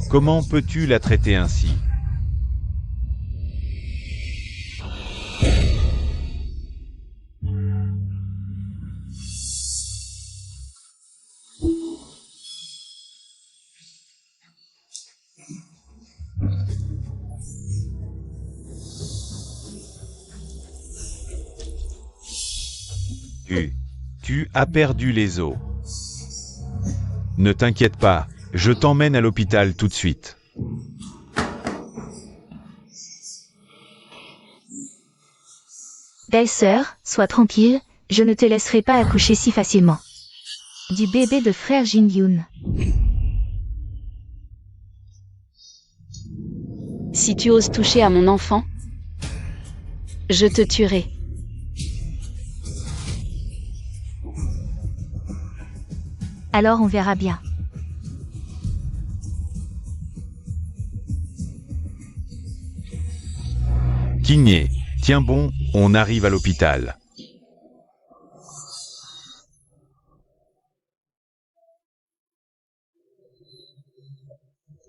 Comment peux-tu la traiter ainsi? Tu as perdu les os. Ne t'inquiète pas, je t'emmène à l'hôpital tout de suite. Belle-sœur, sois tranquille, je ne te laisserai pas accoucher si facilement. Du bébé de frère Jin-Yoon. Si tu oses toucher à mon enfant, je te tuerai. Alors on verra bien. Kigné, tiens bon, on arrive à l'hôpital.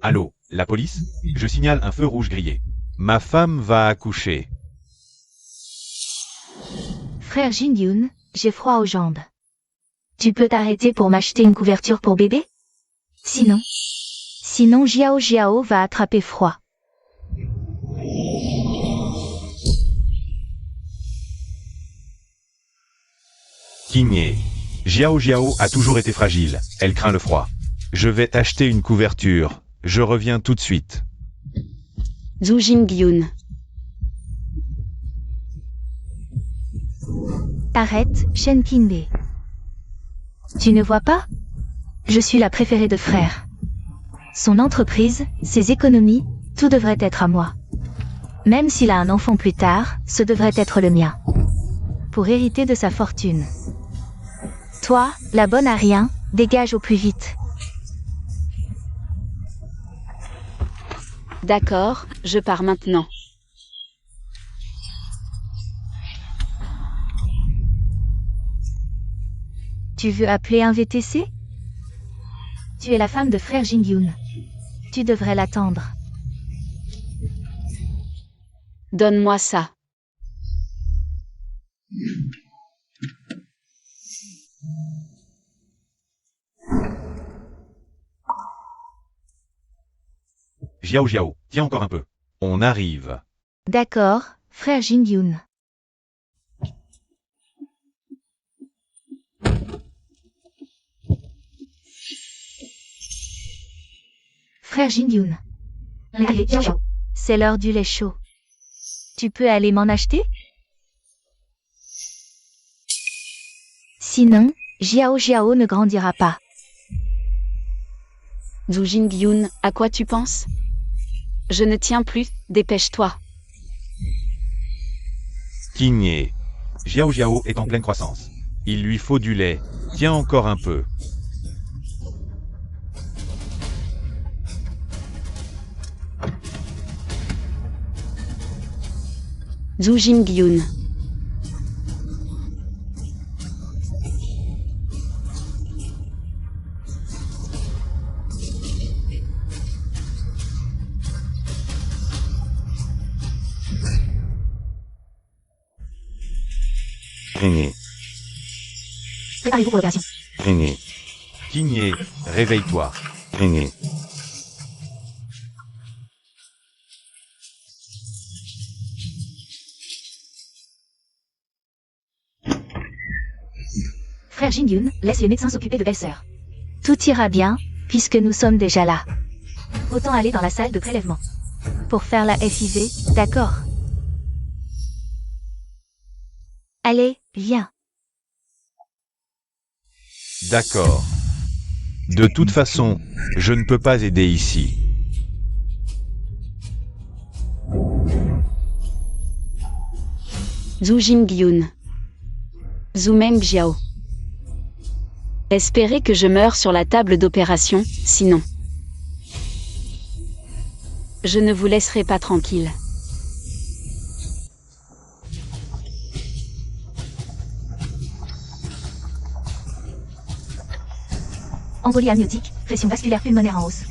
Allô, la police? Je signale un feu rouge grillé. Ma femme va accoucher. Frère Jin-Yoon, j'ai froid aux jambes. Tu peux t'arrêter pour m'acheter une couverture pour bébé? Sinon Jiao va attraper froid. Kigné, Jiao a toujours été fragile, elle craint le froid. Je vais t'acheter une couverture, je reviens tout de suite. Zhu Jingyoon. Arrête, Shen Kinbe. Tu ne vois pas? Je suis la préférée de frère. Son entreprise, ses économies, tout devrait être à moi. Même s'il a un enfant plus tard, ce devrait être le mien. Pour hériter de sa fortune. Toi, la bonne à rien, dégage au plus vite. D'accord, je pars maintenant. Tu veux appeler un VTC? Tu es la femme de frère Jin-Yoon. Tu devrais l'attendre. Donne-moi ça. Jiao, tiens encore un peu. On arrive. D'accord, frère Jin-Yoon. Frère Jin-Yoon. C'est l'heure du lait chaud. Tu peux aller m'en acheter? Sinon, Jiao ne grandira pas. Zhu Jingyoon, à quoi tu penses? Je ne tiens plus, dépêche-toi. Kigné, Jiao est en pleine croissance. Il lui faut du lait. Tiens encore un peu. Zhu Jingyoon. Kigné, Préparez-vous pour l'opération. Kigné, réveille-toi. Kigné. Frère Jin-Yoon, laisse les médecins s'occuper de belle-sœur. Tout ira bien, puisque nous sommes déjà là. Autant aller dans la salle de prélèvement. Pour faire la FIV, d'accord? Allez, viens. D'accord. De toute façon, je ne peux pas aider ici. Zhu Jingyoon. Zhu Mengjiao. Espérez que je meure sur la table d'opération, sinon. Je ne vous laisserai pas tranquille. Embolie amniotique, pression vasculaire pulmonaire en hausse.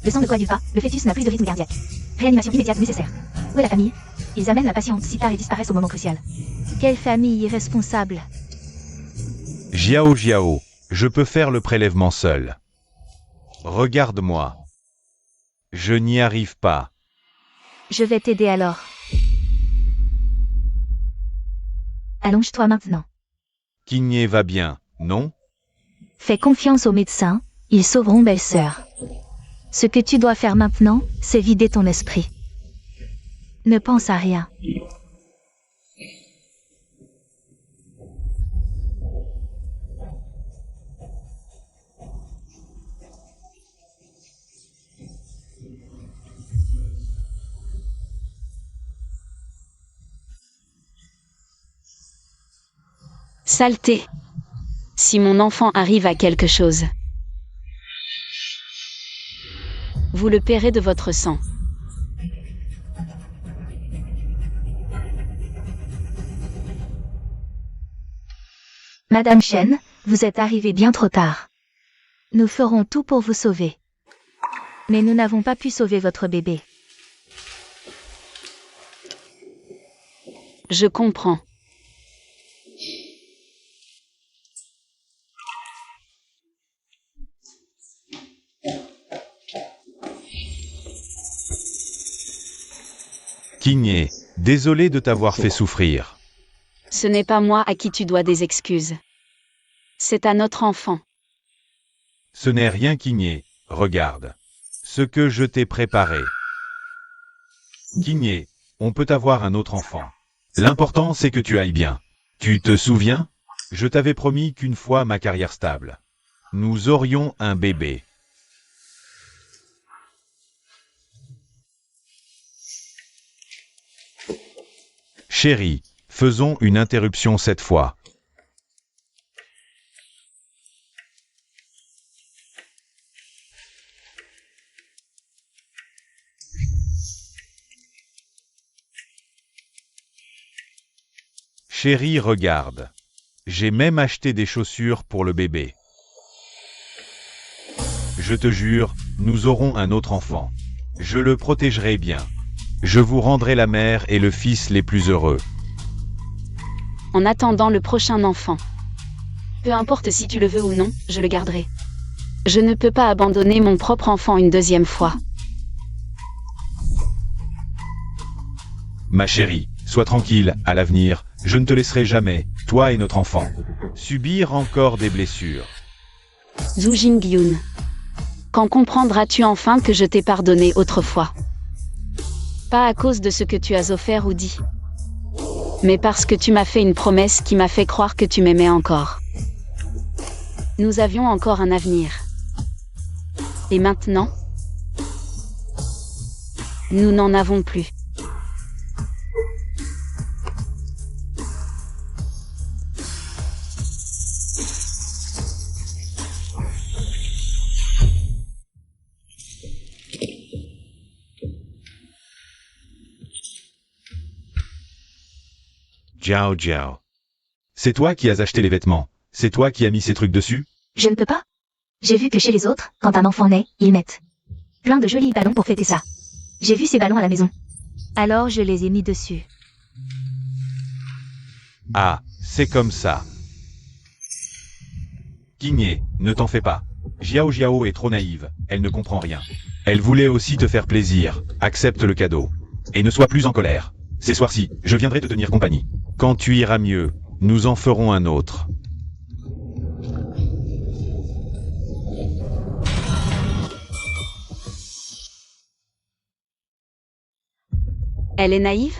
Le sang ne coagule pas, le fœtus n'a plus de rythme cardiaque. Réanimation immédiate nécessaire. Où est la famille? Ils amènent la patiente si tard et disparaissent au moment crucial. Quelle famille irresponsable. Jiao Jiao, je peux faire le prélèvement seul. Regarde-moi. Je n'y arrive pas. Je vais t'aider alors. Allonge-toi maintenant. Kinye va bien, non? Fais confiance aux médecins, ils sauveront belle-sœur. Ce que tu dois faire maintenant, c'est vider ton esprit. Ne pense à rien. Saleté. Si mon enfant arrive à quelque chose, vous le paierez de votre sang. Madame Chen, vous êtes arrivée bien trop tard. Nous ferons tout pour vous sauver. Mais nous n'avons pas pu sauver votre bébé. Je comprends. Kinye, désolé de t'avoir fait souffrir. Ce n'est pas moi à qui tu dois des excuses. C'est à notre enfant. Ce n'est rien Kinye, regarde. Ce que je t'ai préparé. Kinye, on peut avoir un autre enfant. L'important c'est que tu ailles bien. Tu te souviens? Je t'avais promis qu'une fois ma carrière stable, nous aurions un bébé. Chérie, faisons une interruption cette fois. Chérie, regarde. J'ai même acheté des chaussures pour le bébé. Je te jure, nous aurons un autre enfant. Je le protégerai bien. Je vous rendrai la mère et le fils les plus heureux. En attendant le prochain enfant. Peu importe si tu le veux ou non, je le garderai. Je ne peux pas abandonner mon propre enfant une deuxième fois. Ma chérie, sois tranquille, à l'avenir, je ne te laisserai jamais, toi et notre enfant, subir encore des blessures. Zhu Jinggyun. Quand comprendras-tu enfin que je t'ai pardonné autrefois? Pas à cause de ce que tu as offert ou dit, mais parce que tu m'as fait une promesse qui m'a fait croire que tu m'aimais encore. Nous avions encore un avenir. Et maintenant, nous n'en avons plus. Jiao Jiao. C'est toi qui as acheté les vêtements. C'est toi qui as mis ces trucs dessus? Je ne peux pas. J'ai vu que chez les autres, quand un enfant naît, ils mettent plein de jolis ballons pour fêter ça. J'ai vu ces ballons à la maison. Alors je les ai mis dessus. Ah, c'est comme ça. Kinye, ne t'en fais pas. Jiao Jiao est trop naïve, elle ne comprend rien. Elle voulait aussi te faire plaisir, accepte le cadeau. Et ne sois plus en colère. Ces soirs-ci, je viendrai te tenir compagnie. Quand tu iras mieux, nous en ferons un autre. Elle est naïve?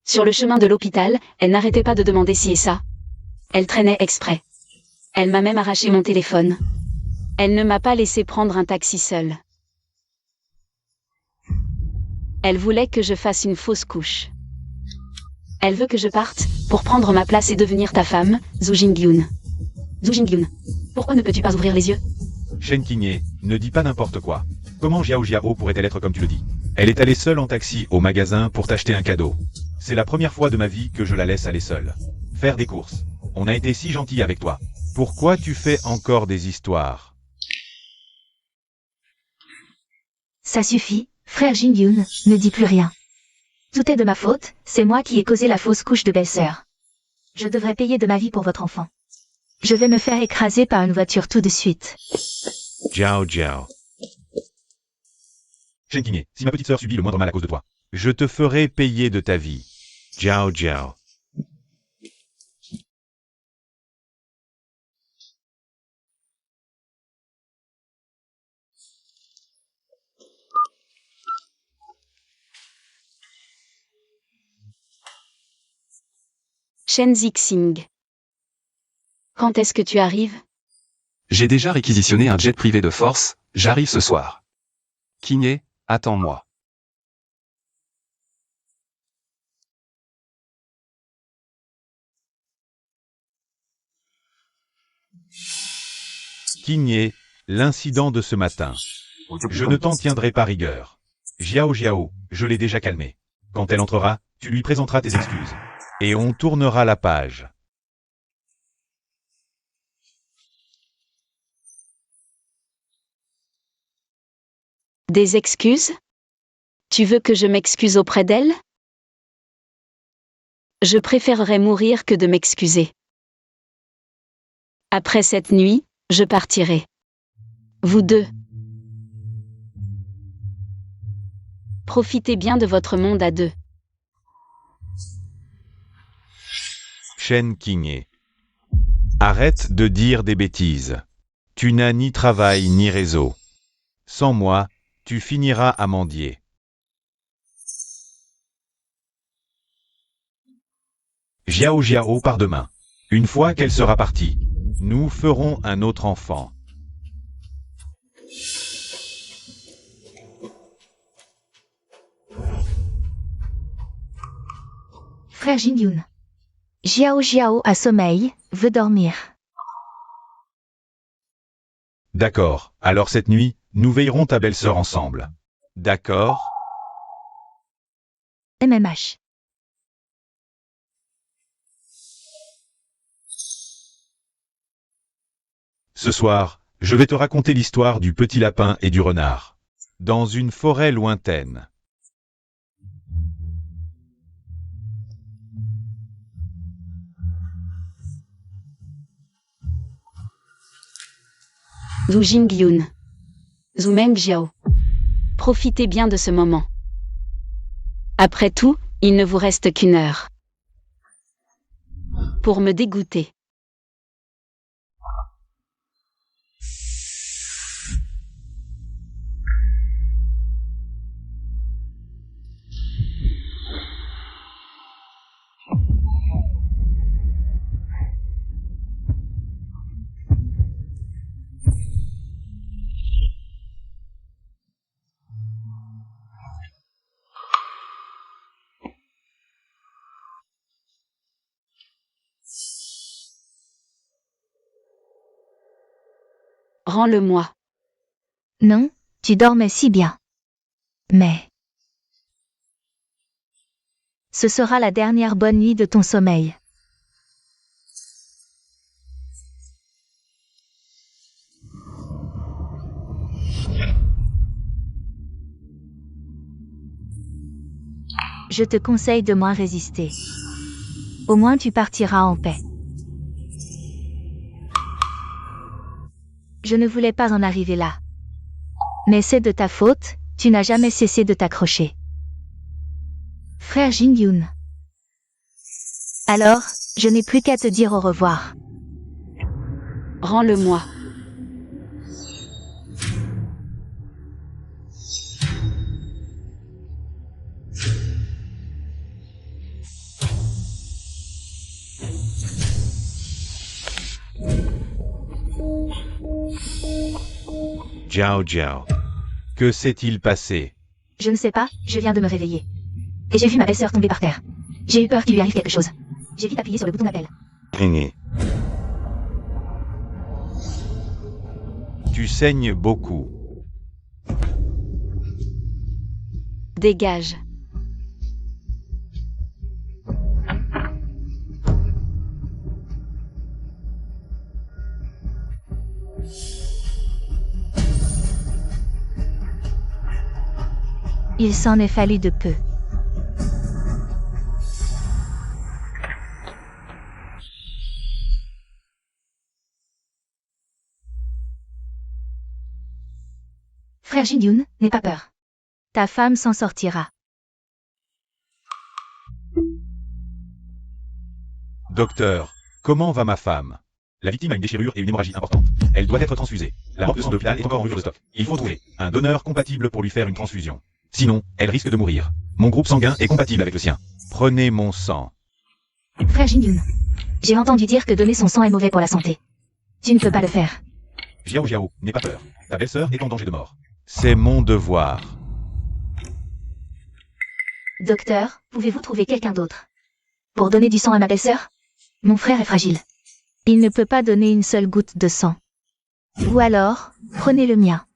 Sur le chemin de l'hôpital, elle n'arrêtait pas de demander ci et ça. Elle traînait exprès. Elle m'a même arraché mon téléphone. Elle ne m'a pas laissé prendre un taxi seul. Elle voulait que je fasse une fausse couche. Elle veut que je parte, pour prendre ma place et devenir ta femme, Zhu Jinggyun. Zhu Jinggyun, pourquoi ne peux-tu pas ouvrir les yeux? Shen Kinye, ne dis pas n'importe quoi. Comment Jiao Jiao pourrait-elle être comme tu le dis? Elle est allée seule en taxi au magasin pour t'acheter un cadeau. C'est la première fois de ma vie que je la laisse aller seule. Faire des courses. On a été si gentils avec toi. Pourquoi tu fais encore des histoires? Ça suffit, frère Jin-Yoon, ne dis plus rien. Tout est de ma faute, c'est moi qui ai causé la fausse couche de belle-sœur. Je devrais payer de ma vie pour votre enfant. Je vais me faire écraser par une voiture tout de suite. Jiao Jiao. Shen Qingye, si ma petite sœur subit le moindre mal à cause de toi, Je te ferai payer de ta vie. Jiao Jiao. Shen Zixing. Quand est-ce que tu arrives? J'ai déjà réquisitionné un jet privé de force, j'arrive ce soir. Qingye, attends-moi. Qingye, l'incident de ce matin. Je ne t'en tiendrai pas rigueur. Jiao Jiao, je l'ai déjà calmée. Quand elle entrera, tu lui présenteras tes excuses. Et on tournera la page. Des excuses? Tu veux que je m'excuse auprès d'elle? Je préférerais mourir que de m'excuser. Après cette nuit, je partirai. Vous deux. Profitez bien de votre monde à deux. Shen Qingye. Arrête de dire des bêtises. Tu n'as ni travail ni réseau. Sans moi, tu finiras à mendier. Jiao Jiao part demain. Une fois qu'elle sera partie, Nous ferons un autre enfant. Frère Jin-Yoon. Jiao Jiao a sommeil, veut dormir. d'accord, alors cette nuit, nous veillerons ta belle-sœur ensemble. D'accord? MMH. Ce soir, je vais te raconter l'histoire du petit lapin et du renard. Dans une forêt lointaine. Zhu Jingyoon. Zhu Mengjiao. Profitez bien de ce moment. Après tout, il ne vous reste qu'une heure. Pour me dégoûter. Rends-le-moi. Non, tu dormais si bien. Mais... ce sera la dernière bonne nuit de ton sommeil. Je te conseille de moins résister. Au moins tu partiras en paix. Je ne voulais pas en arriver là. Mais c'est de ta faute, tu n'as jamais cessé de t'accrocher. Frère Jin-Yoon. Alors, je n'ai plus qu'à te dire au revoir. Rends-le-moi. Jiao Jiao. Que s'est-il passé? Je ne sais pas, je viens de me réveiller. Et j'ai vu ma belle-sœur tomber par terre. J'ai eu peur qu'il lui arrive quelque chose. J'ai vite appuyé sur le bouton d'appel. Qingye. Tu saignes beaucoup. Dégage. Il s'en est fallu de peu. Frère Jin-Yoon, n'aie pas peur. Ta femme s'en sortira. Docteur, comment va ma femme? La victime a une déchirure et une hémorragie importante. Elle doit être transfusée. La banque de sang de l'hôpital est encore en rupture de stock. Il faut trouver un donneur compatible pour lui faire une transfusion. Sinon, elle risque de mourir. Mon groupe sanguin est compatible avec le sien. Prenez mon sang. Frère Jin-Yoon, j'ai entendu dire que donner son sang est mauvais pour la santé. Tu ne peux pas le faire. Jiao Jiao, n'aie pas peur. Ta belle-sœur est en danger de mort. C'est mon devoir. Docteur, pouvez-vous trouver quelqu'un d'autre pour donner du sang à ma belle-sœur? Mon frère est fragile. Il ne peut pas donner une seule goutte de sang. Ou alors, prenez le mien.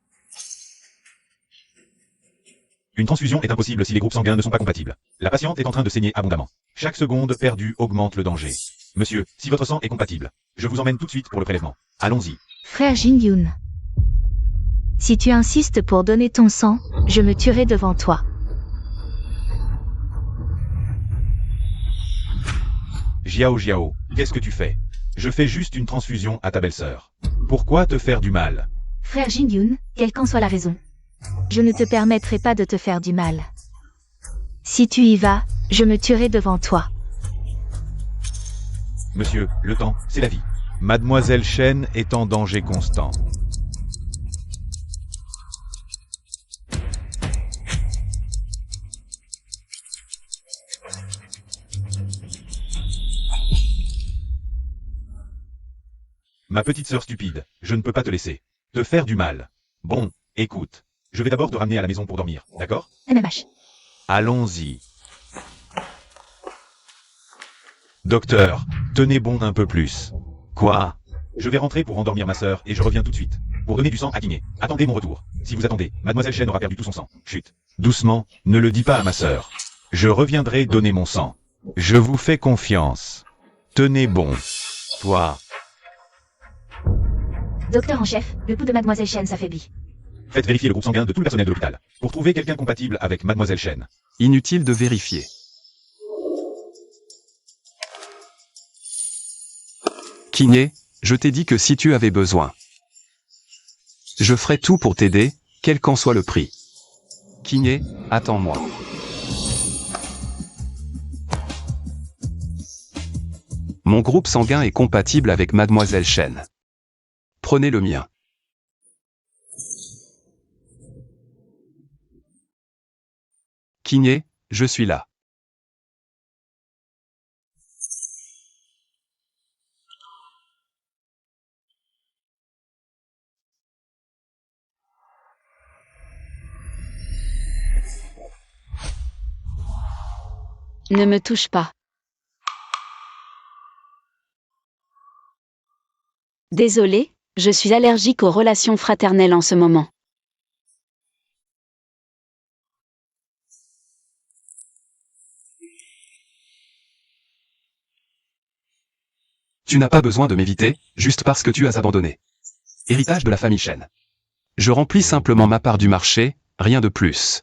Une transfusion est impossible si les groupes sanguins ne sont pas compatibles. La patiente est en train de saigner abondamment. Chaque seconde perdue augmente le danger. Monsieur, si votre sang est compatible, je vous emmène tout de suite pour le prélèvement. Allons-y. Frère Jin-Yoon, si tu insistes pour donner ton sang, je me tuerai devant toi. Jiao Jiao, qu'est-ce que tu fais? Je fais juste une transfusion à ta belle-sœur. Pourquoi te faire du mal? Frère Jin-Yoon, quelle qu'en soit la raison, je ne te permettrai pas de te faire du mal. Si tu y vas, je me tuerai devant toi. Monsieur, le temps, c'est la vie. Mademoiselle Chen est en danger constant. Ma petite sœur stupide, je ne peux pas te laisser te faire du mal. Bon, écoute, je vais d'abord te ramener à la maison pour dormir, d'accord? MMH. Allons-y. Docteur, tenez bon un peu plus. Quoi? Je vais rentrer pour endormir ma sœur et je reviens tout de suite. Pour donner du sang à Kiné. Attendez mon retour. Si vous attendez, mademoiselle Chen aura perdu tout son sang. Chut. Doucement, ne le dis pas à ma sœur. Je reviendrai donner mon sang. Je vous fais confiance. Tenez bon. Toi. Docteur en chef, le pouls de mademoiselle Chen s'affaiblit. Faites vérifier le groupe sanguin de tout le personnel de l'hôpital. Pour trouver quelqu'un compatible avec mademoiselle Chen. Inutile de vérifier. Kiné, je t'ai dit que si tu avais besoin, je ferai tout pour t'aider, quel qu'en soit le prix. Kiné, attends-moi. Mon groupe sanguin est compatible avec mademoiselle Chen. Prenez le mien. Kiné, je suis là. Ne me touche pas. Désolé, je suis allergique aux relations fraternelles en ce moment. Tu n'as pas besoin de m'éviter, juste parce que tu as abandonné. Héritage de la famille Chen. Je remplis simplement ma part du marché, rien de plus.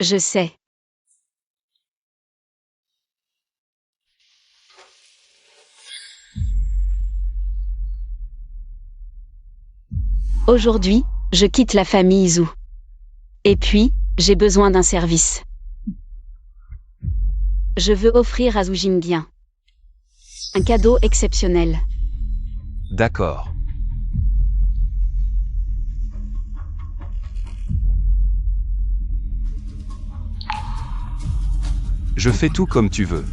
Je sais. Aujourd'hui, je quitte la famille Zhu. Et puis, j'ai besoin d'un service. Je veux offrir à Zhu Jingyan un cadeau exceptionnel. D'accord. Je fais tout comme tu veux.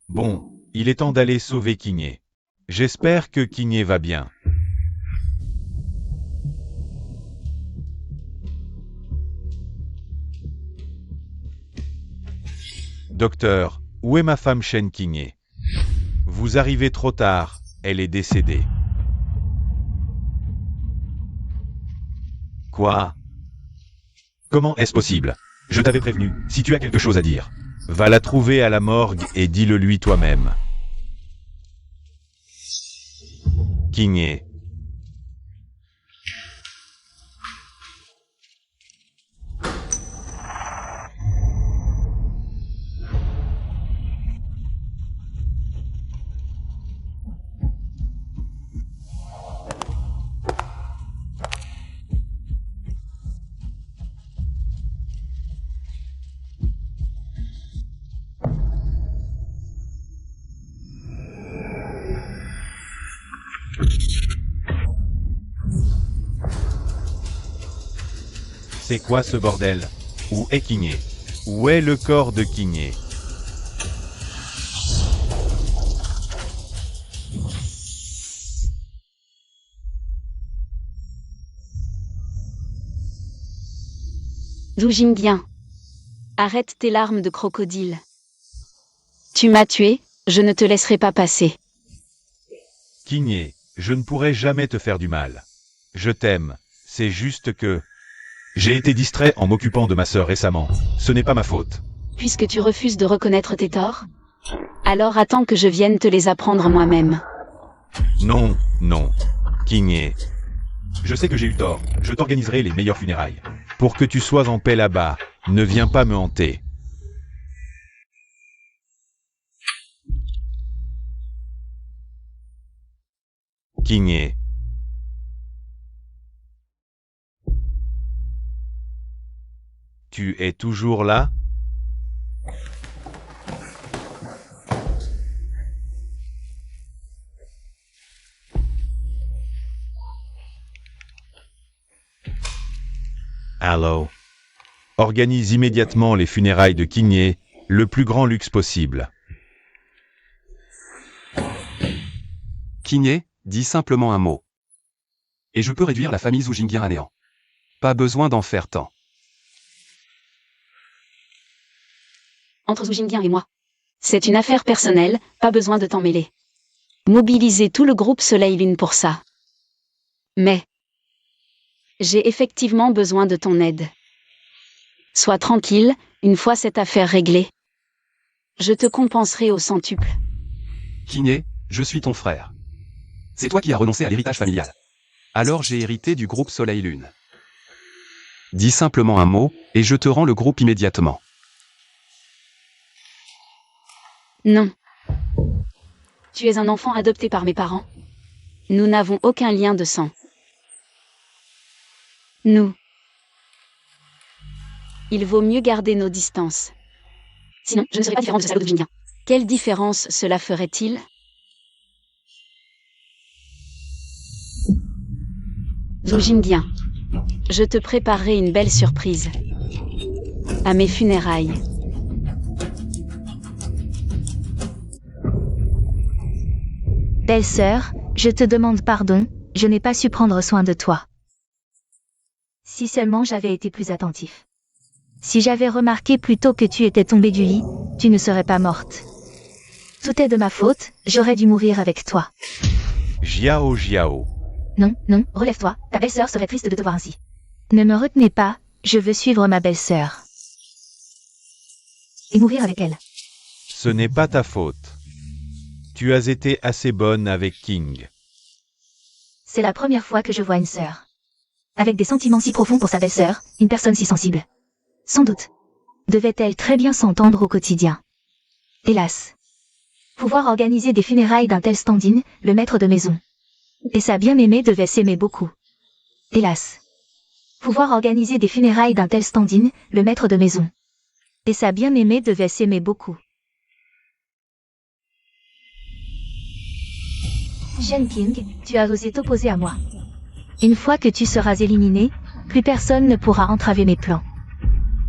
Bon, il est temps d'aller sauver Kiné. J'espère que Kiné va bien. Docteur, Où est ma femme Shen Qingye? Vous arrivez trop tard, elle est décédée. Quoi? Comment est-ce possible? Je t'avais prévenu, si tu as quelque chose à dire. Va la trouver à la morgue et dis-le lui toi-même. Qingye. C'est quoi ce bordel? Où est Qingye? Où est le corps de Qingye? Zhu Jingyan. Arrête tes larmes de crocodile. Tu m'as tué, je ne te laisserai pas passer. Qingye, je ne pourrai jamais te faire du mal. Je t'aime, c'est juste que... J'ai été distrait en m'occupant de ma sœur récemment. Ce n'est pas ma faute. Puisque tu refuses de reconnaître tes torts, alors attends que je vienne te les apprendre moi-même. Non, non. Qingye, Je sais que j'ai eu tort. Je t'organiserai les meilleures funérailles. pour que tu sois en paix là-bas, ne viens pas me hanter. Qingye. Tu es toujours là? Allô? Organise immédiatement les funérailles de Qingye, le plus grand luxe possible. Qingye, dis simplement un mot. Et je peux réduire la famille Zhu Jingyan à néant. Pas besoin d'en faire tant. Entre Zhu Jingyan et moi. C'est une affaire personnelle, pas besoin de t'en mêler. Mobilisez tout le groupe Soleil Lune pour ça. Mais j'ai effectivement besoin de ton aide. Sois tranquille, une fois cette affaire réglée. Je te compenserai au centuple. Qingye, je suis ton frère. C'est toi qui as renoncé à l'héritage familial. Alors j'ai hérité du groupe Soleil Lune. Dis simplement un mot, et je te rends le groupe immédiatement. Non. Tu es un enfant adopté par mes parents. Nous n'avons aucun lien de sang. Nous. Il vaut mieux garder nos distances. Sinon, je ne serais pas différente de ce salaud de Jingyan. Quelle différence cela ferait-il? Zhu Jingyan. Je te préparerai une belle surprise. À mes funérailles. Belle-sœur, je te demande pardon, je n'ai pas su prendre soin de toi. Si seulement j'avais été plus attentif. Si j'avais remarqué plus tôt que tu étais tombée du lit, tu ne serais pas morte. Tout est de ma faute, j'aurais dû mourir avec toi. Jiao Jiao. Non, non, relève-toi, ta belle-sœur serait triste de te voir ainsi. Ne me retenez pas, je veux suivre ma belle-sœur. Et mourir avec elle. Ce n'est pas ta faute. Tu as été assez bonne avec King. C'est la première fois que je vois une sœur. Avec des sentiments si profonds pour sa belle-sœur, une personne si sensible. Sans doute. Devait-elle très bien s'entendre au quotidien. Hélas. Pouvoir organiser des funérailles d'un tel stand-in, le maître de maison. Et sa bien-aimée devait s'aimer beaucoup. Hélas. Pouvoir organiser des funérailles d'un tel stand-in, le maître de maison. Et sa bien-aimée devait s'aimer beaucoup. Shen King, tu as osé t'opposer à moi. Une fois que tu seras éliminé, plus personne ne pourra entraver mes plans.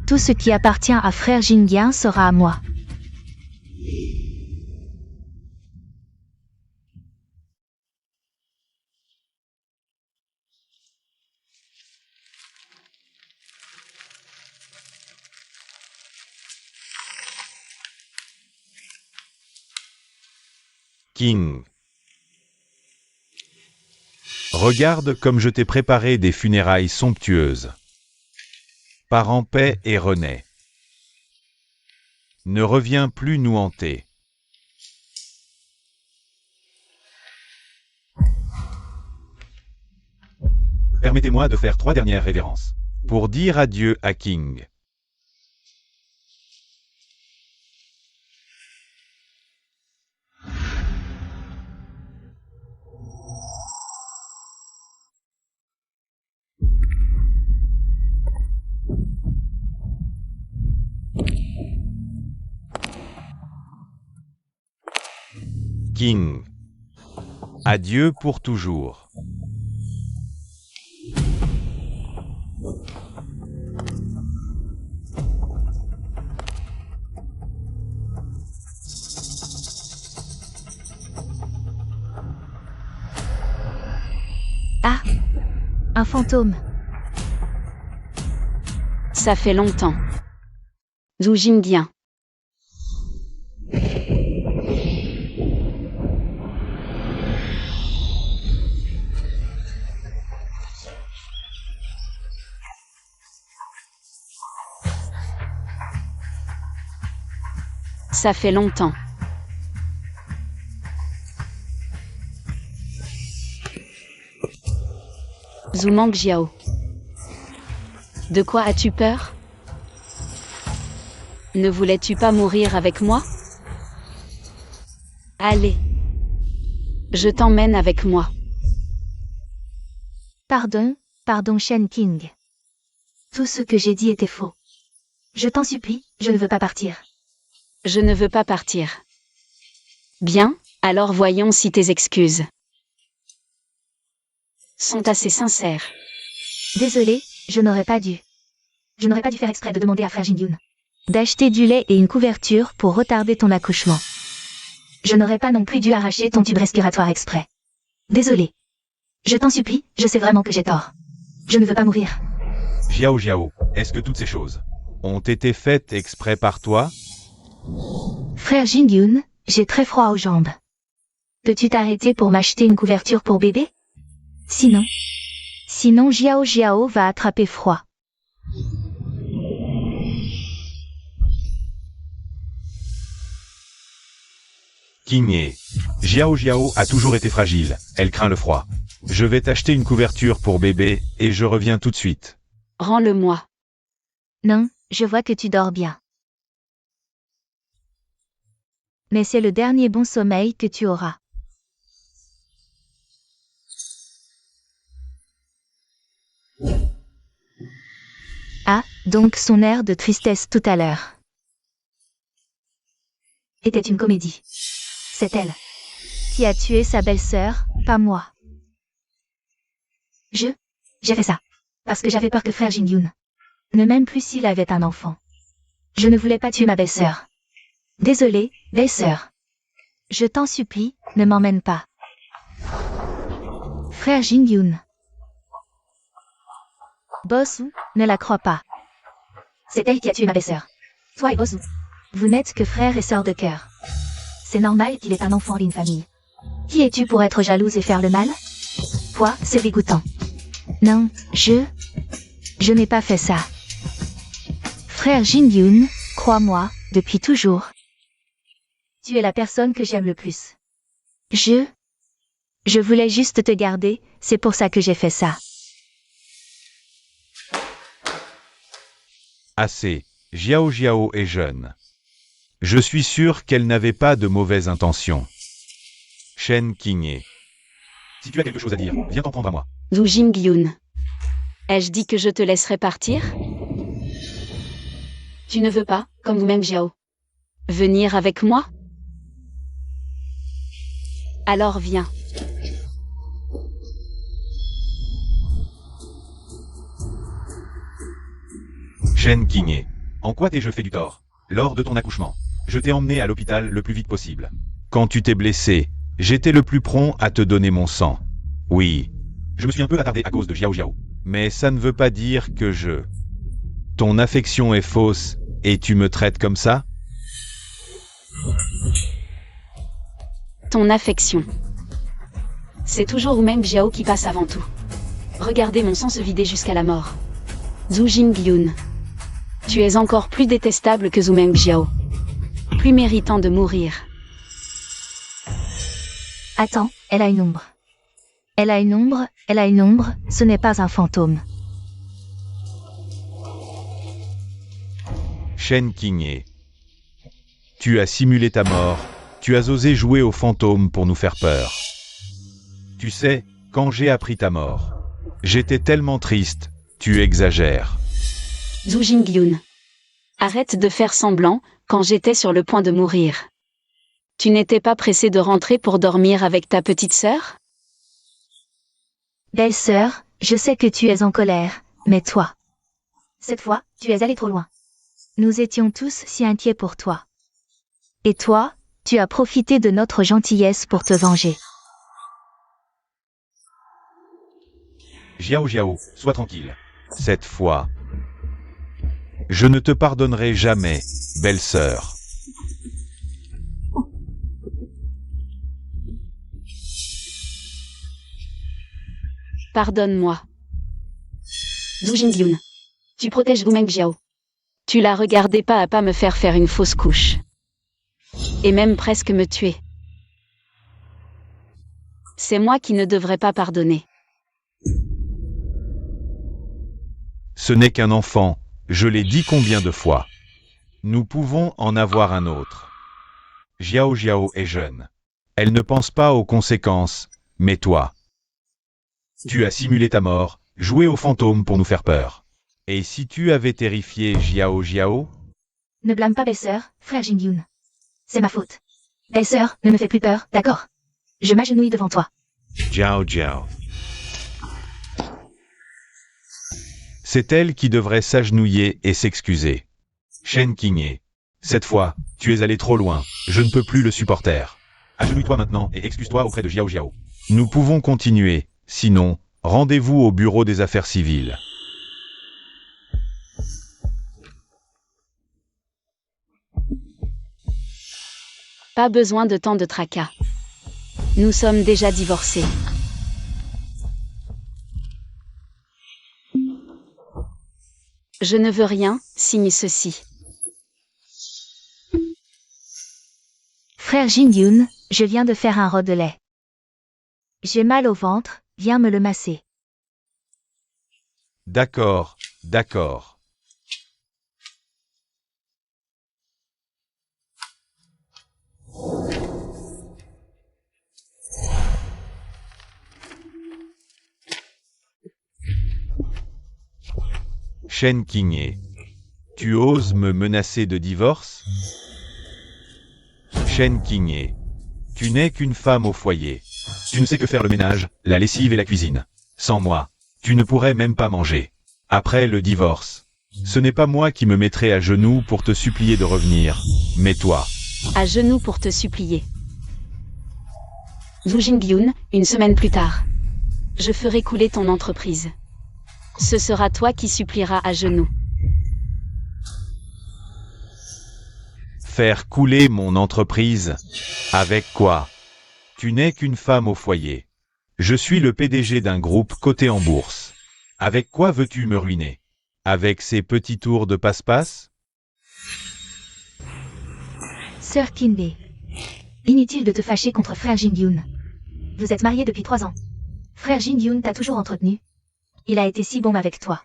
Tout ce qui appartient à frère Jingyan sera à moi. King. Regarde comme je t'ai préparé des funérailles somptueuses. Pars en paix et renais. Ne reviens plus nous hanter. Permettez-moi de faire 3 dernières révérences. Pour dire adieu à King. King. Adieu pour toujours. Ah, un fantôme. Ça fait longtemps. Zhu Jingdian. Ça fait longtemps. Zhu Mangjiao. De quoi as-tu peur? Ne voulais-tu pas mourir avec moi? Allez. Je t'emmène avec moi. Pardon, Shen King. Tout ce que j'ai dit était faux. Je t'en supplie, je ne veux pas partir. Je ne veux pas partir. Bien, alors voyons si tes excuses sont assez sincères. Désolé, je n'aurais pas dû. Je n'aurais pas dû faire exprès de demander à Frère Jingyun d'acheter du lait et une couverture pour retarder ton accouchement. Je n'aurais pas non plus dû arracher ton tube respiratoire exprès. Désolé. Je t'en supplie, je sais vraiment que j'ai tort. Je ne veux pas mourir. Jiao, est-ce que toutes ces choses Ont été faites exprès par toi? Frère Jingyun, j'ai très froid aux jambes. Peux-tu t'arrêter pour m'acheter une couverture pour bébé? Sinon Jiao va attraper froid. King. Jiao a toujours été fragile, elle craint le froid. Je vais t'acheter une couverture pour bébé, et je reviens tout de suite. Rends-le-moi. Non, je vois que tu dors bien. Mais c'est le dernier bon sommeil que tu auras. Ah, donc son air de tristesse tout à l'heure était une comédie. C'est elle qui a tué sa belle-sœur, pas moi. J'ai fait ça. Parce que j'avais peur que Frère Jingyun ne m'aime plus s'il avait un enfant. Je ne voulais pas tuer ma belle-sœur. Désolée, belle-sœur. Je t'en supplie, ne m'emmène pas. Frère Jingyun. Bosu, ne la crois pas. C'est elle qui a tué ma belle-sœur. Toi et Bosu. Vous n'êtes que frère et sœur de cœur. C'est normal qu'il ait un enfant d'une famille. Qui es-tu pour être jalouse et faire le mal? Toi, c'est dégoûtant. Non, je n'ai pas fait ça. Frère Jingyun, crois-moi, depuis toujours. Tu es la personne que j'aime le plus. Je voulais juste te garder, c'est pour ça que j'ai fait ça. Assez. Jiao est jeune. Je suis sûr qu'elle n'avait pas de mauvaises intentions. Shen King. Si tu as quelque chose à dire, viens t'en prendre à moi. Zhu Jinggyun. Ai-je dit que je te laisserais partir? Tu ne veux pas, comme vous-même Jiao, venir avec moi? Alors viens. Shen King. En quoi t'ai-je fait du tort? Lors de ton accouchement, je t'ai emmené à l'hôpital le plus vite possible. Quand tu t'es blessé, j'étais le plus prompt à te donner mon sang. Oui. Je me suis un peu attardé à cause de Jiao. Mais ça ne veut pas dire que je... Ton affection est fausse, et tu me traites comme ça? Ton affection. C'est toujours Wu-Meng Jiao qui passe avant tout. Regardez mon sang se vider jusqu'à la mort. Zhu Jingyun. Tu es encore plus détestable que Wu-Meng Jiao. Plus méritant de mourir. Attends, elle a une ombre. Elle a une ombre, elle a une ombre, ce n'est pas un fantôme. Shen Qingye. Tu as simulé ta mort, tu as osé jouer au fantôme pour nous faire peur. Tu sais, quand j'ai appris ta mort, j'étais tellement triste, tu exagères. Zhu Jingyun. Arrête de faire semblant, quand j'étais sur le point de mourir. Tu n'étais pas pressé de rentrer pour dormir avec ta petite sœur? Belle-sœur, je sais que tu es en colère, mais toi. Cette fois, tu es allé trop loin. Nous étions tous si inquiets pour toi. Et toi, tu as profité de notre gentillesse pour te venger. Jiao Jiao, sois tranquille. Cette fois, je ne te pardonnerai jamais, belle-sœur. Pardonne-moi. Zhu Jingyun. Tu protèges Wu-Meng Jiao. Tu l'as regardé pas à pas me faire une fausse couche. Et même presque me tuer. C'est moi qui ne devrais pas pardonner. Ce n'est qu'un enfant, je l'ai dit combien de fois. Nous pouvons en avoir un autre. Jiao Jiao est jeune. Elle ne pense pas aux conséquences, mais toi. Tu as simulé ta mort, joué au fantôme pour nous faire peur. Et si tu avais terrifié Jiao Jiao? Ne blâme pas belle-sœur, frère Jingyun. C'est ma faute. Belle-sœur, ne me fais plus peur, d'accord? Je m'agenouille devant toi. Jiao Jiao. C'est elle qui devrait s'agenouiller et s'excuser. Shen Qingye. Cette fois, tu es allé trop loin, je ne peux plus le supporter. Agenouille-toi maintenant et excuse-toi auprès de Jiao Jiao. Nous pouvons continuer, sinon, rendez-vous au bureau des affaires civiles. Pas besoin de tant de tracas. Nous sommes déjà divorcés. Je ne veux rien, signe ceci. Frère Jingyun, je viens de faire un rod de lait. J'ai mal au ventre, viens me le masser. D'accord, d'accord. Shen Qingye. Tu oses me menacer de divorce? Shen Qingye. Tu n'es qu'une femme au foyer. Tu ne sais que faire le ménage, la lessive et la cuisine. Sans moi, tu ne pourrais même pas manger. Après le divorce, ce n'est pas moi qui me mettrai à genoux pour te supplier de revenir, mais toi. À genoux pour te supplier. Zhu Jingyun, une semaine plus tard. Je ferai couler ton entreprise. Ce sera toi qui supplieras à genoux. Faire couler mon entreprise? Avec quoi? Tu n'es qu'une femme au foyer. Je suis le PDG d'un groupe coté en bourse. Avec quoi veux-tu me ruiner? Avec ces petits tours de passe-passe? Sœur Qingye. Inutile de te fâcher contre frère Jingyun. Vous êtes mariés depuis 3 ans. Frère Jingyun t'a toujours entretenu. Il a été si bon avec toi.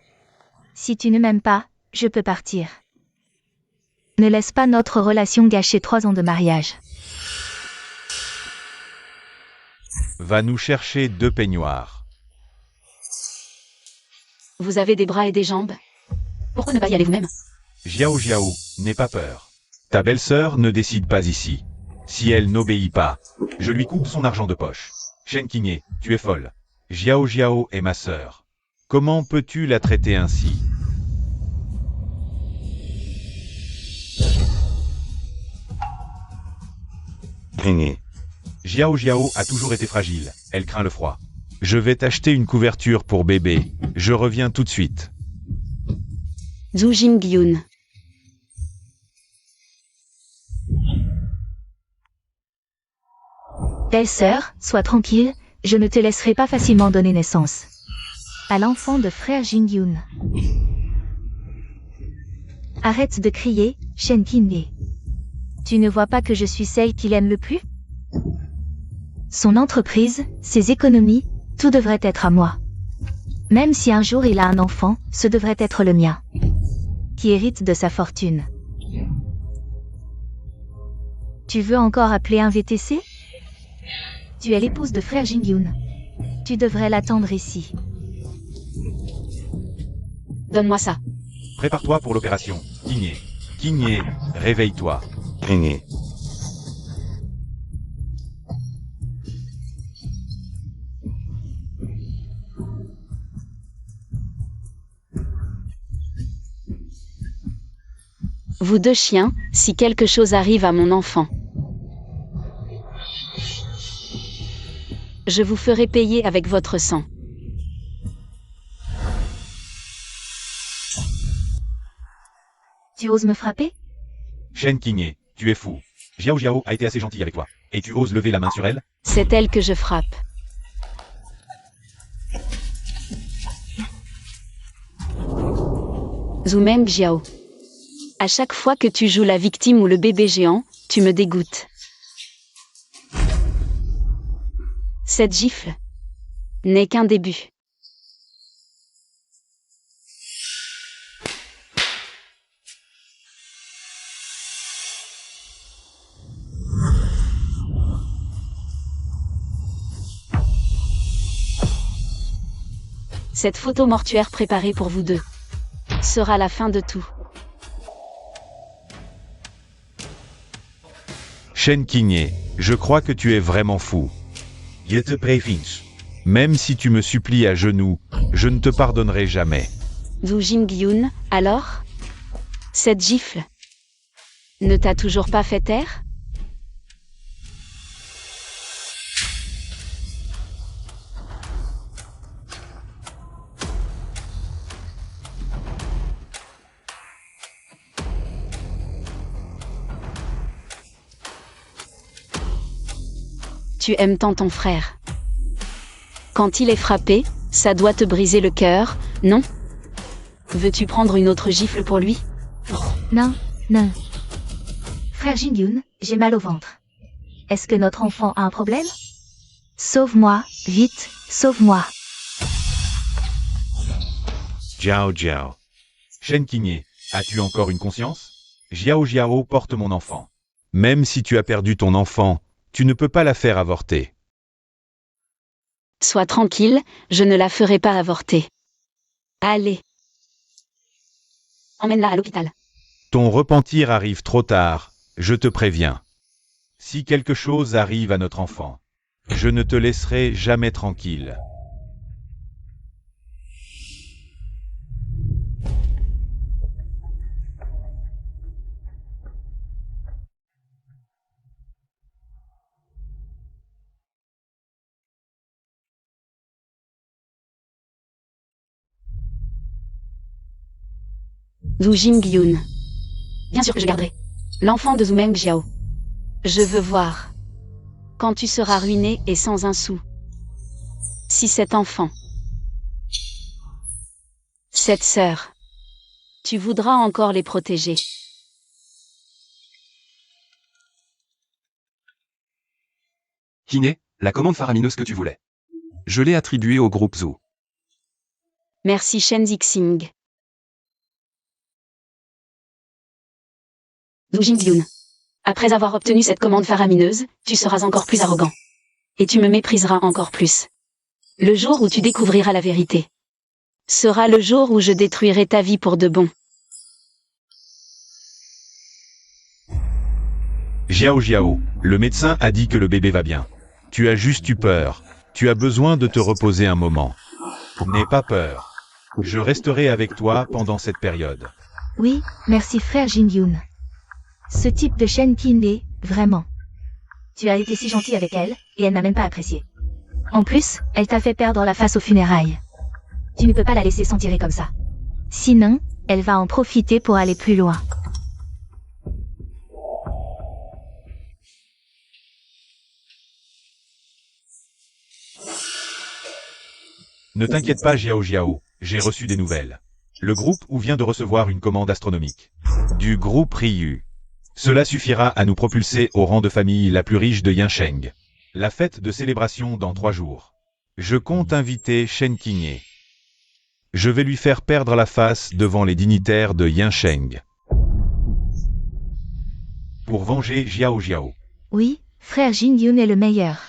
Si tu ne m'aimes pas, je peux partir. Ne laisse pas notre relation gâcher 3 ans de mariage. Va nous chercher 2 peignoirs. Vous avez des bras et des jambes. Pourquoi ne pas y aller vous-même? Jiao Jiao, n'aie pas peur. Ta belle-sœur ne décide pas ici. Si elle n'obéit pas, je lui coupe son argent de poche. Shen Qingye, tu es folle. Jiao Jiao est ma sœur. Comment peux-tu la traiter ainsi? Jiao Jiao a toujours été fragile, elle craint le froid. Je vais t'acheter une couverture pour bébé, je reviens tout de suite. Zhu Jingyun. Belle-sœur, sois tranquille, je ne te laisserai pas facilement donner naissance à l'enfant de frère Jin-Yoon. Arrête de crier, Shen Kin-hye. Tu ne vois pas que je suis celle qu'il aime le plus? Son entreprise, ses économies, tout devrait être à moi. Même si un jour il a un enfant, ce devrait être le mien, qui hérite de sa fortune. Tu veux encore appeler un VTC? Tu es l'épouse de frère Jin-Yoon. Tu devrais l'attendre ici. Donne-moi ça. Prépare-toi pour l'opération. King-hye. King-hye, réveille-toi. King-hye. Vous deux chiens, si quelque chose arrive à mon enfant, je vous ferai payer avec votre sang. Tu oses me frapper? Shen King-hye, tu es fou. Xiao Jiao a été assez gentil avec toi. Et tu oses lever la main sur elle? C'est elle que je frappe. Zoumeng Jiao. À chaque fois que tu joues la victime ou le bébé géant, tu me dégoûtes. Cette gifle n'est qu'un début. Cette photo mortuaire préparée pour vous deux sera la fin de tout. Shen King-hye, je crois que tu es vraiment fou. Je te préviens. Même si tu me supplies à genoux, je ne te pardonnerai jamais. Zhu Jingyoon, alors? Cette gifle ne t'a toujours pas fait taire? Tu aimes tant ton frère. Quand il est frappé, ça doit te briser le cœur, non? Veux-tu prendre une autre gifle pour lui? Non, non. Frère Jin-Yoon, j'ai mal au ventre. Est-ce que notre enfant a un problème? Sauve-moi, vite, sauve-moi. Jiao Jiao. Shen King-hye, as-tu encore une conscience? Xiao Jiao porte mon enfant. Même si tu as perdu ton enfant, tu ne peux pas la faire avorter. Sois tranquille, je ne la ferai pas avorter. Allez. Emmène-la à l'hôpital. Ton repentir arrive trop tard, je te préviens. Si quelque chose arrive à notre enfant, je ne te laisserai jamais tranquille. Zhu Jingyoon. Bien sûr que je garderai. L'enfant de Zoumeng Jiao. Je veux voir. Quand tu seras ruiné et sans un sou. Si cet enfant, cette sœur, tu voudras encore les protéger. King-hye, la commande faramineuse que tu voulais. Je l'ai attribuée au groupe Zhu. Merci Shen Zixing. Zhu Jingyoon. Après avoir obtenu cette commande faramineuse, tu seras encore plus arrogant. Et tu me mépriseras encore plus. Le jour où tu découvriras la vérité sera le jour où je détruirai ta vie pour de bon. Xiao Jiao, le médecin a dit que le bébé va bien. Tu as juste eu peur. Tu as besoin de te reposer un moment. N'aie pas peur. Je resterai avec toi pendant cette période. Oui, merci frère Jin-Yoon. Ce type de Shen Kin-hye, vraiment. Tu as été si gentil avec elle, et elle n'a même pas apprécié. En plus, elle t'a fait perdre la face aux funérailles. Tu ne peux pas la laisser s'en tirer comme ça. Sinon, elle va en profiter pour aller plus loin. Ne t'inquiète pas Jiao Jiao, j'ai reçu des nouvelles. Le groupe Wu vient de recevoir une commande astronomique. Du groupe Ryu. Cela suffira à nous propulser au rang de famille la plus riche de Yansheng. La fête de célébration dans 3 jours. Je compte inviter Shen Qingye. Je vais lui faire perdre la face devant les dignitaires de Yansheng. Pour venger Jiao Jiao. Oui, frère Jin-Yun est le meilleur.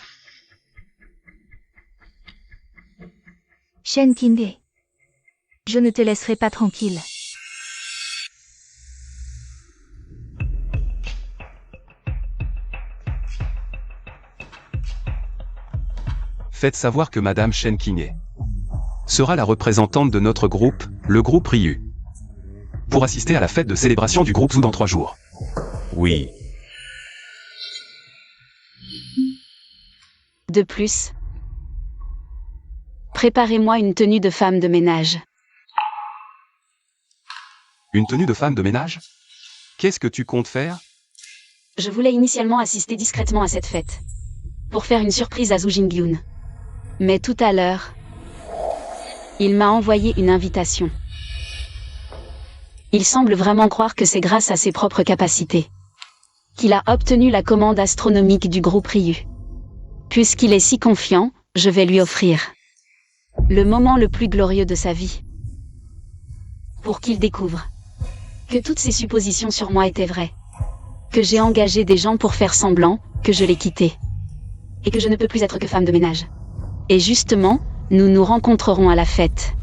Shen Qingye. Je ne te laisserai pas tranquille. Faites savoir que Madame Shen Qingye sera la représentante de notre groupe, le groupe Ryu, pour assister à la fête de célébration du groupe Zhu dans 3 jours. Oui. De plus, préparez-moi une tenue de femme de ménage. Une tenue de femme de ménage? Qu'est-ce que tu comptes faire? Je voulais initialement assister discrètement à cette fête, pour faire une surprise à Zhu Jingyun. Mais tout à l'heure, il m'a envoyé une invitation. Il semble vraiment croire que c'est grâce à ses propres capacités qu'il a obtenu la commande astronomique du groupe Ryu. Puisqu'il est si confiant, je vais lui offrir le moment le plus glorieux de sa vie, pour qu'il découvre que toutes ses suppositions sur moi étaient vraies, que j'ai engagé des gens pour faire semblant que je l'ai quitté, et que je ne peux plus être que femme de ménage. Et justement, nous nous rencontrerons à la fête.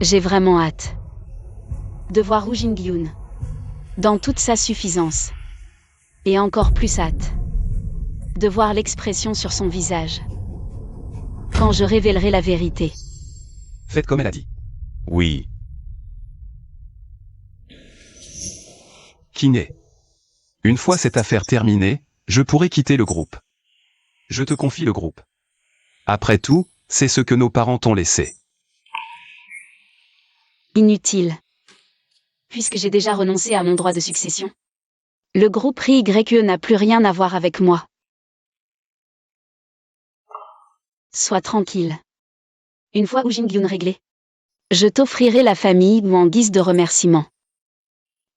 J'ai vraiment hâte de voir Wu Jingyun dans toute sa suffisance, et encore plus hâte de voir l'expression sur son visage quand je révélerai la vérité. Faites comme elle a dit. Oui. Qingye. Une fois cette affaire terminée, je pourrai quitter le groupe. Je te confie le groupe. Après tout, c'est ce que nos parents t'ont laissé. Inutile. Puisque j'ai déjà renoncé à mon droit de succession. Le groupe RYE n'a plus rien à voir avec moi. Sois tranquille. Une fois Wu Jingyun réglé, je t'offrirai la famille ou en guise de remerciement.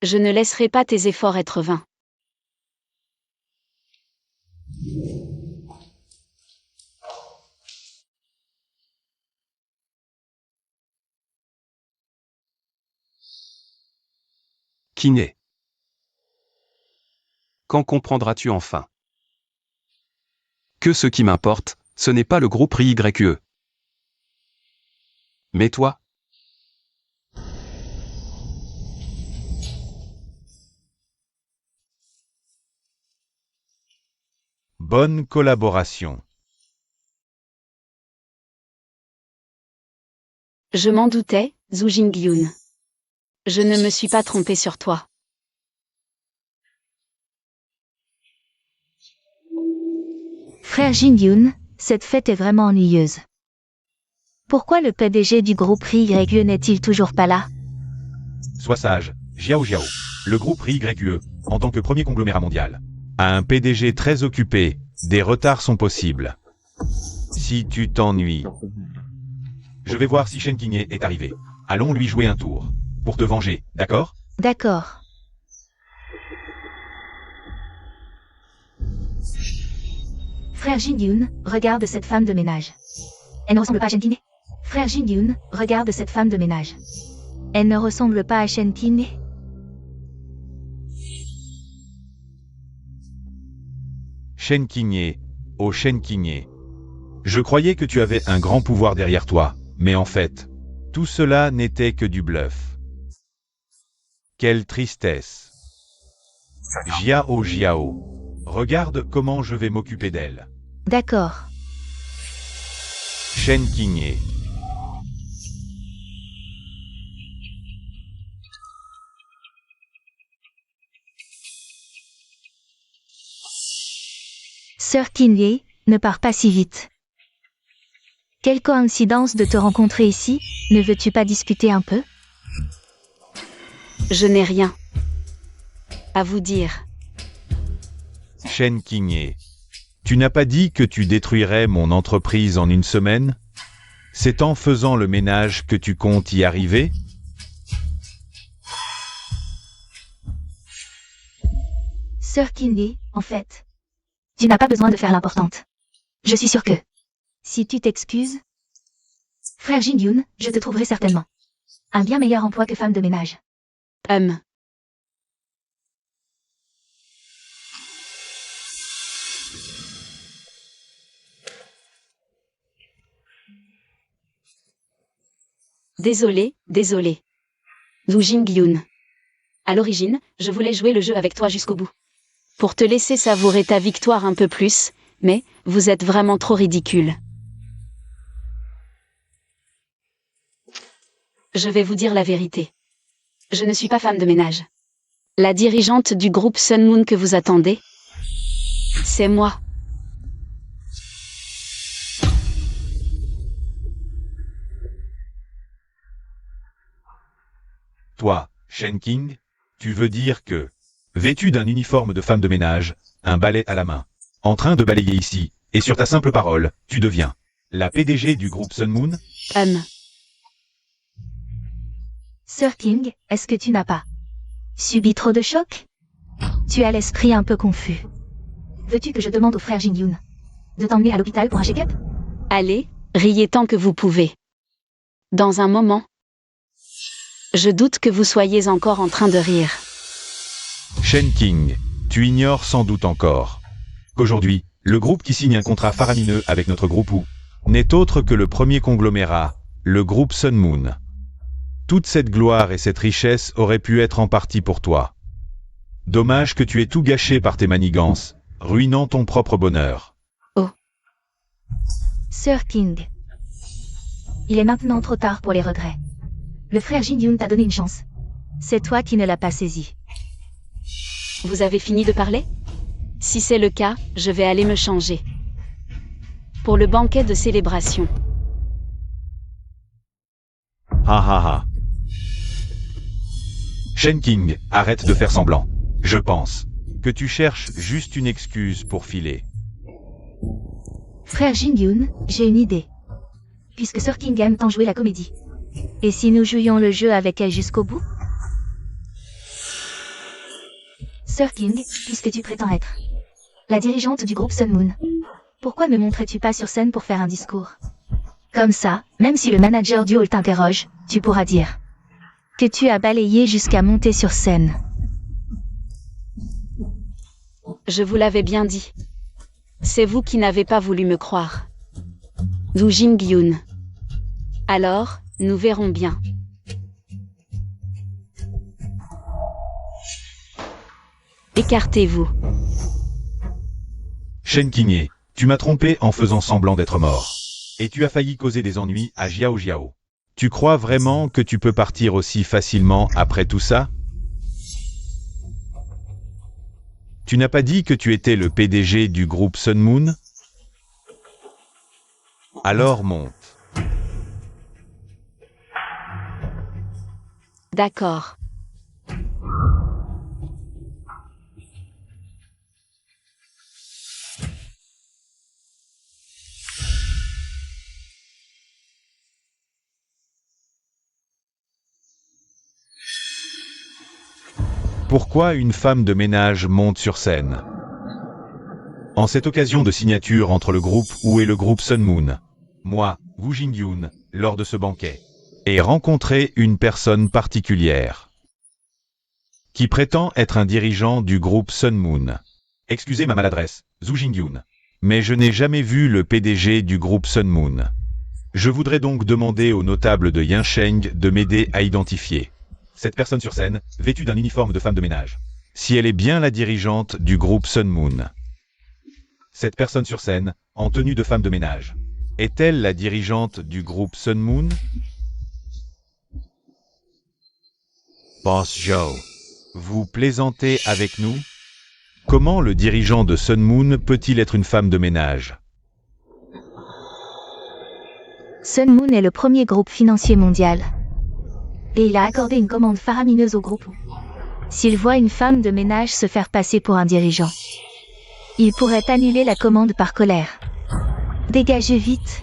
Je ne laisserai pas tes efforts être vains. Qingye. Quand comprendras-tu enfin que ce qui m'importe, ce n'est pas le groupe RYE, mais toi? Bonne collaboration. Je m'en doutais, Zhu Jingyun. Je ne me suis pas trompé sur toi. Frère Jin-Yun, cette fête est vraiment ennuyeuse. Pourquoi le PDG du groupe RYE n'est-il toujours pas là? Sois sage, Jiao Jiao. Le groupe RYE, en tant que premier conglomérat mondial, a un PDG très occupé, des retards sont possibles. Si tu t'ennuies, je vais voir si Shen Qingye est arrivé. Allons lui jouer un tour. Pour te venger, d'accord? D'accord. Frère Jin-Yun, regarde cette femme de ménage. Elle ne ressemble pas à Shen Qingye. Frère Jin-Yun, regarde cette femme de ménage. Elle ne ressemble pas à Shen Qingye. Shen Qingye, oh Shen Qingye. Je croyais que tu avais un grand pouvoir derrière toi, mais en fait, tout cela n'était que du bluff. Quelle tristesse. Jiao Jiao. Regarde comment je vais m'occuper d'elle. D'accord. Shen Qingye. Sœur Qingye, ne pars pas si vite. Quelle coïncidence de te rencontrer ici, ne veux-tu pas discuter un peu? Je n'ai rien à vous dire. Shen Qingye. Tu n'as pas dit que tu détruirais mon entreprise en une semaine? C'est en faisant le ménage que tu comptes y arriver? Sœur Kinley, en fait. Tu n'as pas besoin de faire l'importante. Je suis sûre que... Si tu t'excuses... Frère Jin-Yoon, je te trouverai certainement. Un bien meilleur emploi que femme de ménage. Désolé. Zhu Jingyoon. À l'origine, je voulais jouer le jeu avec toi jusqu'au bout. Pour te laisser savourer ta victoire un peu plus, mais vous êtes vraiment trop ridicule. Je vais vous dire la vérité. Je ne suis pas femme de ménage. La dirigeante du groupe Sun Moon que vous attendez, c'est moi. Toi, Shen King, tu veux dire que, vêtu d'un uniforme de femme de ménage, un balai à la main, en train de balayer ici, et sur ta simple parole, tu deviens la PDG du groupe Sun Moon? Sœur King, est-ce que tu n'as pas subi trop de chocs? Tu as l'esprit un peu confus. Veux-tu que je demande au frère Jin-Yoon de t'emmener à l'hôpital pour un check-up? Allez, riez tant que vous pouvez. Dans un moment, je doute que vous soyez encore en train de rire. Shen King, tu ignores sans doute encore qu'aujourd'hui, le groupe qui signe un contrat faramineux avec notre groupe n'est autre que le premier conglomérat, le groupe Sun Moon. Toute cette gloire et cette richesse auraient pu être en partie pour toi. Dommage que tu aies tout gâché par tes manigances, ruinant ton propre bonheur. Sœur King. Il est maintenant trop tard pour les regrets. Le frère Jin-Yoon t'a donné une chance. C'est toi qui ne l'as pas saisie. Vous avez fini de parler? Si c'est le cas, je vais aller me changer. Pour le banquet de célébration. Ha ha ha. Shen King, arrête de faire semblant. Je pense que tu cherches juste une excuse pour filer. Frère Jin-Yoon, j'ai une idée. Puisque Sœur King aime tant jouer la comédie. Et si nous jouions le jeu avec elle jusqu'au bout? Sœur King, puisque tu prétends être la dirigeante du groupe Sun Moon, pourquoi ne montrais-tu pas sur scène pour faire un discours? Comme ça, même si le manager du hall t'interroge, tu pourras dire que tu as balayé jusqu'à monter sur scène. Je vous l'avais bien dit. C'est vous qui n'avez pas voulu me croire. Zhu Jingyoon. Alors, nous verrons bien. Écartez-vous. Shen King, tu m'as trompé en faisant semblant d'être mort. Et tu as failli causer des ennuis à Jiao Jiao. Tu crois vraiment que tu peux partir aussi facilement après tout ça? Tu n'as pas dit que tu étais le PDG du groupe Sun Moon? Alors monte. D'accord. Pourquoi une femme de ménage monte sur scène? En cette occasion de signature entre le groupe Wu et le groupe Sun Moon, moi, Wu Jingyoon, lors de ce banquet, ai rencontré une personne particulière qui prétend être un dirigeant du groupe Sun Moon. Excusez ma maladresse, Zhu Jingyoon, mais je n'ai jamais vu le PDG du groupe Sun Moon. Je voudrais donc demander au notable de Yansheng de m'aider à identifier cette personne sur scène, vêtue d'un uniforme de femme de ménage, si elle est bien la dirigeante du groupe Sun Moon. Cette personne sur scène, en tenue de femme de ménage, est-elle la dirigeante du groupe Sun Moon? Boss Joe, vous plaisantez avec nous? Comment le dirigeant de Sun Moon peut-il être une femme de ménage? Sun Moon est le premier groupe financier mondial. Et il a accordé une commande faramineuse au groupe. S'il voit une femme de ménage se faire passer pour un dirigeant, il pourrait annuler la commande par colère. Dégagez vite.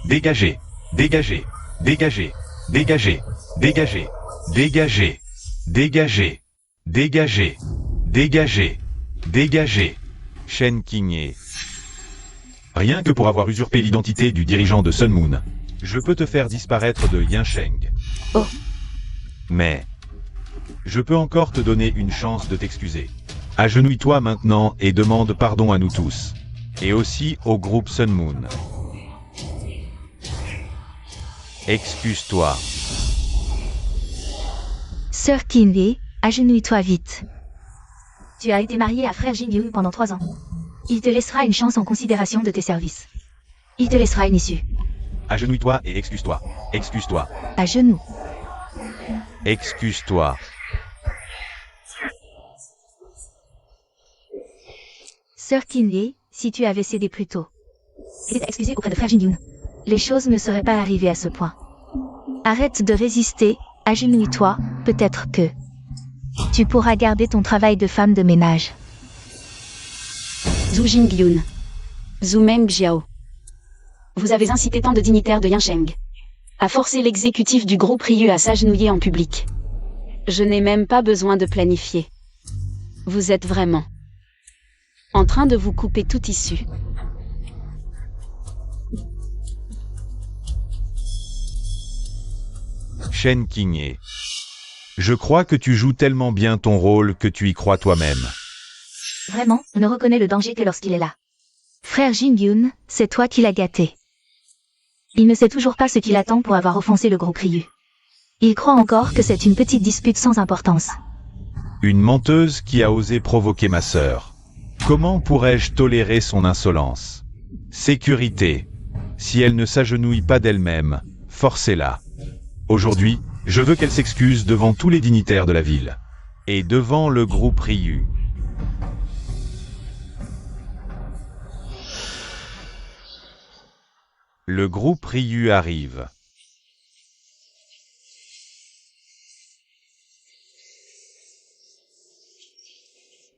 Dégagez. Dégagez. Dégagez. Dégagez. Dégagez. Dégagez. Dégagez. Dégagez. Dégagez. Dégagez. Shen Qingye. Rien que pour avoir usurpé l'identité du dirigeant de Sun Moon. Je peux te faire disparaître de Yinsheng. Oh. Mais je peux encore te donner une chance de t'excuser. Agenouille-toi maintenant et demande pardon à nous tous. Et aussi au groupe Sun Moon. Excuse-toi. Sœur Qingye, agenouille-toi vite. Tu as été mariée à frère Jin Yoon pendant 3 ans. Il te laissera une chance en considération de tes services. Il te laissera une issue. Agenouille-toi et excuse-toi. Excuse-toi. À genoux. Excuse-toi. Sœur Qingye, si tu avais cédé plus tôt et t'étais excusée auprès de frère Jin Yoon, les choses ne seraient pas arrivées à ce point. Arrête de résister, agenouille-toi, peut-être que tu pourras garder ton travail de femme de ménage. Zhu Jinggyun. Zhu Meng Jiao. Vous avez incité tant de dignitaires de Yinsheng à forcer l'exécutif du groupe Ryu à s'agenouiller en public. Je n'ai même pas besoin de planifier. Vous êtes vraiment en train de vous couper toute issue. Shen Qingye. Je crois que tu joues tellement bien ton rôle que tu y crois toi-même. Vraiment, on ne reconnaît le danger que lorsqu'il est là. Frère Jin Yoon, c'est toi qui l'as gâté. Il ne sait toujours pas ce qu'il attend pour avoir offensé le groupe Ryu. Il croit encore que c'est une petite dispute sans importance. Une menteuse qui a osé provoquer ma sœur. Comment pourrais-je tolérer son insolence? Sécurité. Si elle ne s'agenouille pas d'elle-même, forcez-la. Aujourd'hui, je veux qu'elle s'excuse devant tous les dignitaires de la ville. Et devant le groupe Ryu. Le groupe Ryu arrive.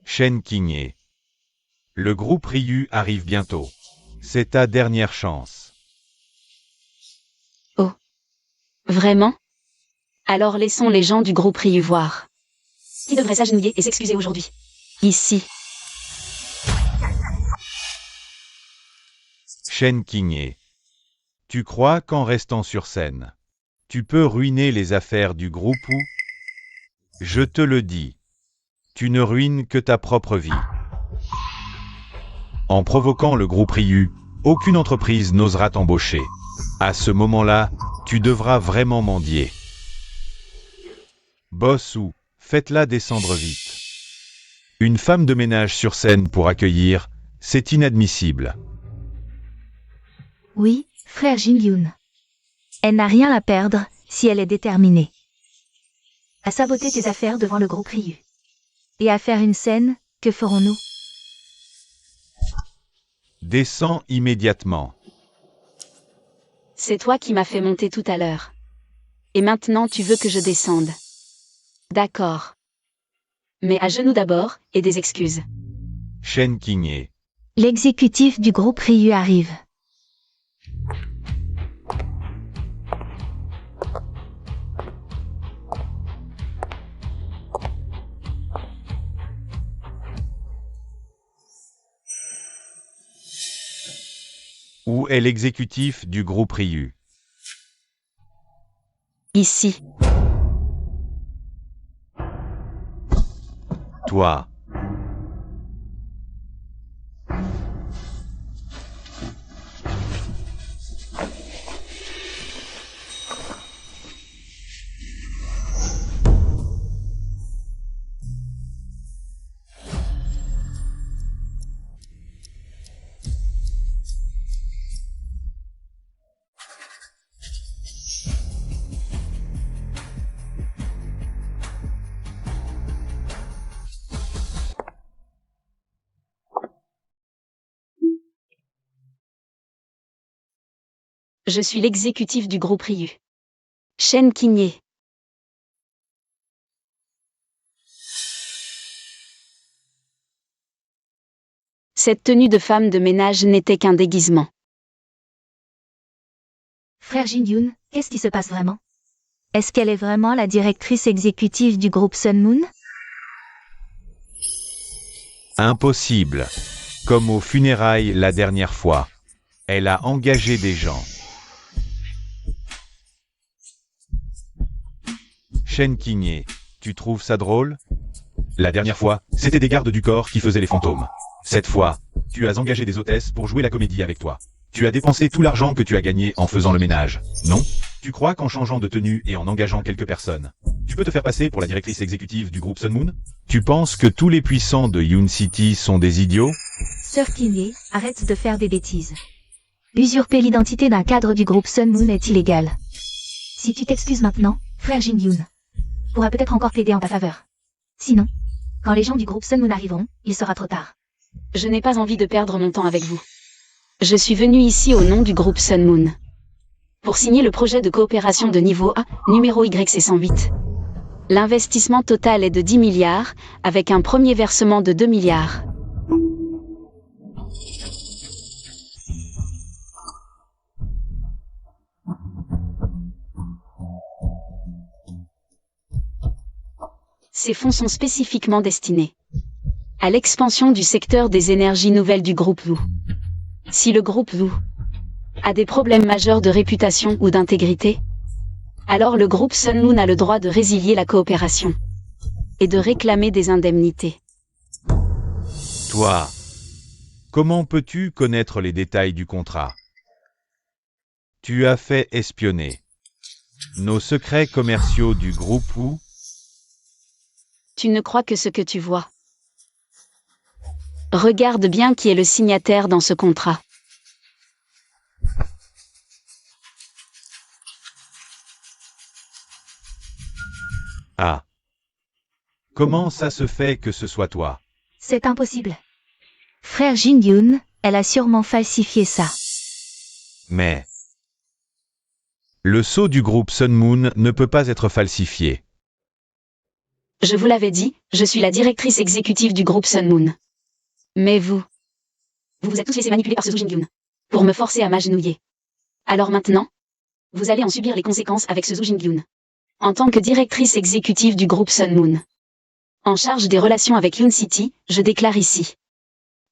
Shen Qingye. Le groupe Ryu arrive bientôt. C'est ta dernière chance. Vraiment? Alors laissons les gens du groupe Ryu voir. Qui devrait s'agenouiller et s'excuser aujourd'hui? Ici. Shen Qingye. Tu crois qu'en restant sur scène, tu peux ruiner les affaires du groupe ou... Je te le dis. Tu ne ruines que ta propre vie. En provoquant le groupe Ryu, aucune entreprise n'osera t'embaucher. À ce moment-là, tu devras vraiment mendier. Boss ou, faites-la descendre vite. Une femme de ménage sur scène pour accueillir, c'est inadmissible. Oui, frère Jin Yoon. Elle n'a rien à perdre, si elle est déterminée à saboter tes affaires devant le groupe Ryu. Et à faire une scène, que ferons-nous? Descends immédiatement. C'est toi qui m'as fait monter tout à l'heure. Et maintenant tu veux que je descende. D'accord. Mais à genoux d'abord, et des excuses. Shen Qingye. L'exécutif du groupe Ryu arrive. Où est l'exécutif du groupe Ryu? Ici. Toi. Je suis l'exécutif du groupe Ryu. Shen Qingye. Cette tenue de femme de ménage n'était qu'un déguisement. Frère Jin-Yoon, qu'est-ce qui se passe vraiment? Est-ce qu'elle est vraiment la directrice exécutive du groupe Sun Moon? Impossible. Comme aux funérailles la dernière fois. Elle a engagé des gens. Shen Qingye, tu trouves ça drôle? La dernière fois, c'était des gardes du corps qui faisaient les fantômes. Cette fois, tu as engagé des hôtesses pour jouer la comédie avec toi. Tu as dépensé tout l'argent que tu as gagné en faisant le ménage, non? Tu crois qu'en changeant de tenue et en engageant quelques personnes, tu peux te faire passer pour la directrice exécutive du groupe Sun Moon? Tu penses que tous les puissants de Yoon City sont des idiots? Sœur Qingye, arrête de faire des bêtises. Usurper l'identité d'un cadre du groupe Sun Moon est illégal. Si tu t'excuses maintenant, frère Jin-Yoon pourra peut-être encore plaider en ta faveur. Sinon, quand les gens du groupe Sun Moon arriveront, il sera trop tard. Je n'ai pas envie de perdre mon temps avec vous. Je suis venu ici au nom du groupe Sun Moon. Pour signer le projet de coopération de niveau A, numéro YC108. L'investissement total est de 10 milliards, avec un premier versement de 2 milliards. Ces fonds sont spécifiquement destinés à l'expansion du secteur des énergies nouvelles du groupe Wu. Si le groupe Wu a des problèmes majeurs de réputation ou d'intégrité, alors le groupe Sun Moon a le droit de résilier la coopération et de réclamer des indemnités. Toi, comment peux-tu connaître les détails du contrat? Tu as fait espionner nos secrets commerciaux du groupe Wu? Tu ne crois que ce que tu vois. Regarde bien qui est le signataire dans ce contrat. Ah. Comment ça se fait que ce soit toi? C'est impossible. Frère Jin-Yoon, elle a sûrement falsifié ça. Mais le sceau du groupe Sun Moon ne peut pas être falsifié. Je vous l'avais dit, je suis la directrice exécutive du groupe Sun Moon. Mais vous vous êtes tous laissés manipuler par ce Zhu Jingyoon pour me forcer à m'agenouiller. Alors maintenant, vous allez en subir les conséquences avec ce Zhu Jingyoon. En tant que directrice exécutive du groupe Sun Moon, en charge des relations avec Yoon City, je déclare ici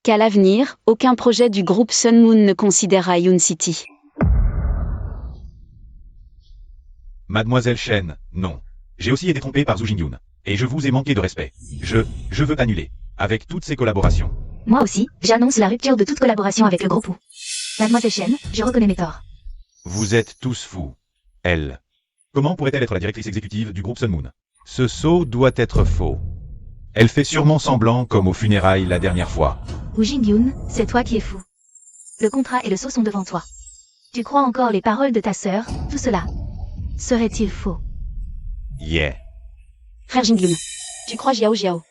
qu'à l'avenir, aucun projet du groupe Sun Moon ne considérera Yoon City. Mademoiselle Shen, non. J'ai aussi été trompé par Zhu Jingyoon. Et je vous ai manqué de respect. Je veux annuler. Avec toutes ces collaborations. Moi aussi, j'annonce la rupture de toute collaboration avec le groupe Wu. Mademoiselle Shen, je reconnais mes torts. Vous êtes tous fous. Elle. Comment pourrait-elle être la directrice exécutive du groupe Sun Moon? Ce sceau doit être faux. Elle fait sûrement semblant comme aux funérailles la dernière fois. Wu Jin-Yoon, c'est toi qui es fou. Le contrat et le sceau sont devant toi. Tu crois encore les paroles de ta sœur, tout cela serait-il faux? Yeah. Frère Jin-Yoon, tu crois Jiao Jiao?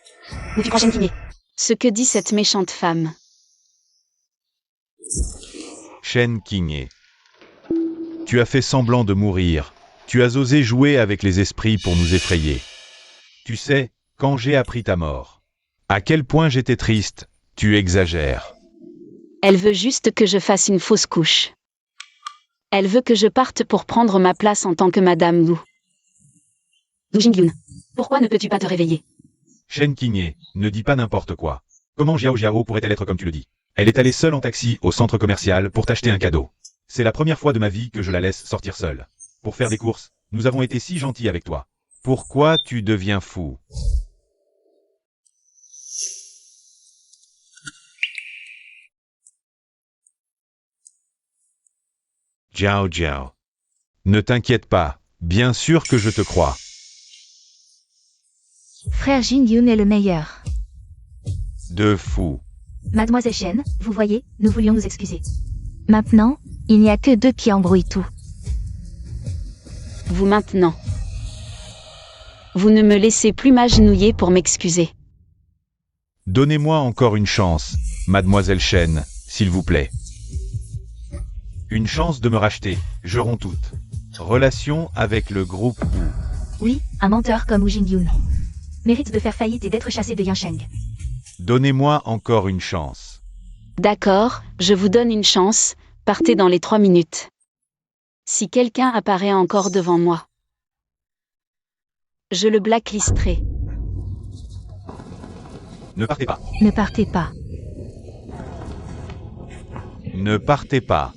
Ou tu crois Shen Qingye? Ce que dit cette méchante femme. Shen Qingye. Tu as fait semblant de mourir. Tu as osé jouer avec les esprits pour nous effrayer. Tu sais, quand j'ai appris ta mort, à quel point j'étais triste, tu exagères. Elle veut juste que je fasse une fausse couche. Elle veut que je parte pour prendre ma place en tant que Madame Wu. Zhu Jingyoon, pourquoi ne peux-tu pas te réveiller? Shen Qingye, ne dis pas n'importe quoi. Comment Jiao Jiao pourrait-elle être comme tu le dis? Elle est allée seule en taxi au centre commercial pour t'acheter un cadeau. C'est la première fois de ma vie que je la laisse sortir seule. Pour faire des courses, nous avons été si gentils avec toi. Pourquoi tu deviens fou? Jiao Jiao. Ne t'inquiète pas, bien sûr que je te crois. Frère Jin-Yoon est le meilleur. De fou. Mademoiselle Shen, vous voyez, nous voulions nous excuser. Maintenant, il n'y a que deux qui embrouillent tout. Vous maintenant. Vous ne me laissez plus m'agenouiller pour m'excuser. Donnez-moi encore une chance, Mademoiselle Shen, s'il vous plaît. Une chance de me racheter, je romps toute. Relation avec le groupe Wu. Oui, un menteur comme Wu Jin-Yoon mérite de faire faillite et d'être chassé de Yansheng. Donnez-moi encore une chance. D'accord, je vous donne une chance, partez dans les 3 minutes. Si quelqu'un apparaît encore devant moi, je le blacklisterai. Ne partez pas. Ne partez pas. Ne partez pas.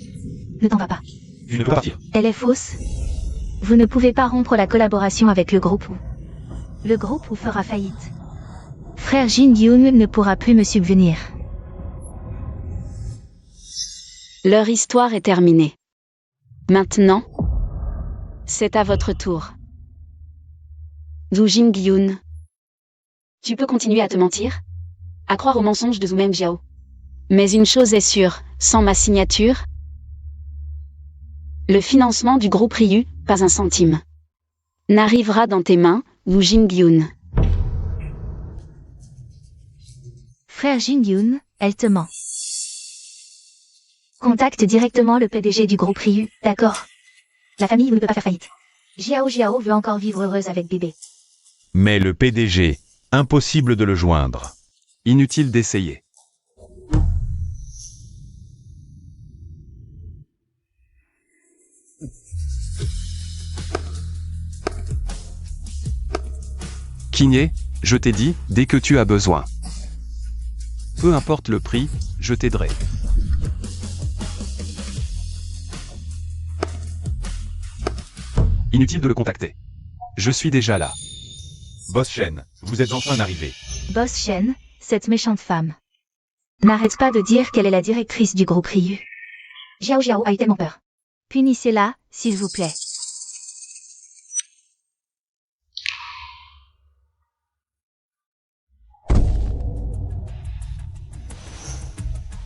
Ne t'en va pas. Tu ne peux pas partir. Elle est fausse. Vous ne pouvez pas rompre la collaboration avec le groupe ou. Le groupe ou fera faillite. Frère Jin Gyun ne pourra plus me subvenir. Leur histoire est terminée. Maintenant, c'est à votre tour. Zhu Jinggyun. Tu peux continuer à te mentir, à croire aux mensonges de Zhu Mengjiao. Mais une chose est sûre, sans ma signature, le financement du groupe Ryu, pas un centime, n'arrivera dans tes mains, Zhu Jinggyun. Frère Jin Gyun, elle te ment. Contacte directement le PDG du groupe Ryu, d'accord? La famille ne peut pas faire faillite. Jiao veut encore vivre heureuse avec bébé. Mais le PDG, impossible de le joindre. Inutile d'essayer. Kiné, je t'ai dit, dès que tu as besoin. Peu importe le prix, je t'aiderai. Inutile de le contacter. Je suis déjà là. Boss Shen, vous êtes enfin arrivé. Boss Shen, cette méchante femme. N'arrête pas de dire qu'elle est la directrice du groupe Ryu. Jiao a eu tellement peur. Punissez-la, s'il vous plaît.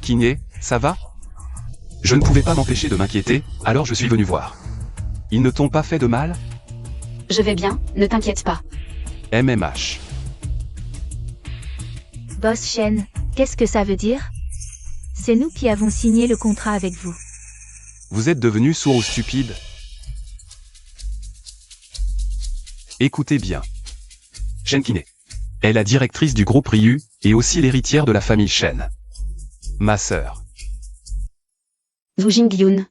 Kiné, ça va? Je ne pouvais pas m'empêcher de m'inquiéter, alors je suis venu voir. Ils ne t'ont pas fait de mal? Je vais bien, ne t'inquiète pas. MMH. Boss Shen, qu'est-ce que ça veut dire? C'est nous qui avons signé le contrat avec vous. Vous êtes devenu sourd ou stupide? Écoutez bien. Shen Kiné est la directrice du groupe Ryu, et aussi l'héritière de la famille Shen. Ma sœur. Zhu Jinggyun.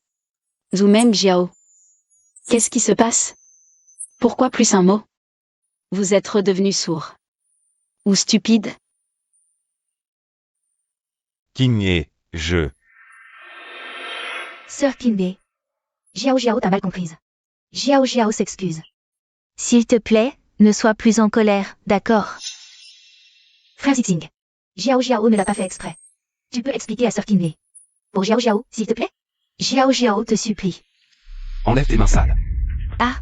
Zhu Mengjiao. Qu'est-ce qui se passe? Pourquoi plus un mot? Vous êtes redevenu sourd. Ou stupide? Kiné, je. Sœur Kinbe. Jiao t'a mal comprise. Jiao s'excuse. S'il te plaît, ne sois plus en colère, d'accord? Frère Zixing. Jiao ne l'a pas fait exprès. Tu peux expliquer à Sœur Kinbe. Pour Jiao, s'il te plaît? Jiao te supplie. Enlève tes mains sales. Ah,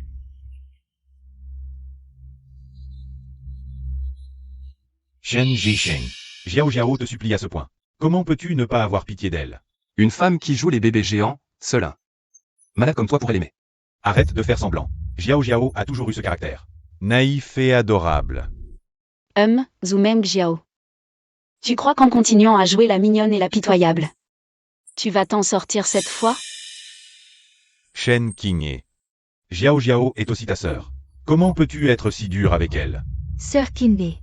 Shen Jisheng. Jiao te supplie à ce point. Comment peux-tu ne pas avoir pitié d'elle? Une femme qui joue les bébés géants, seul un malade comme toi pourrait l'aimer. Arrête de faire semblant. Jiao a toujours eu ce caractère. Naïf et adorable. Zhu Mengjiao. Tu crois qu'en continuant à jouer la mignonne et la pitoyable, tu vas t'en sortir cette fois? Shen Kiné. Jiao est aussi ta sœur. Comment peux-tu être si dur avec elle? Sœur Kinbe.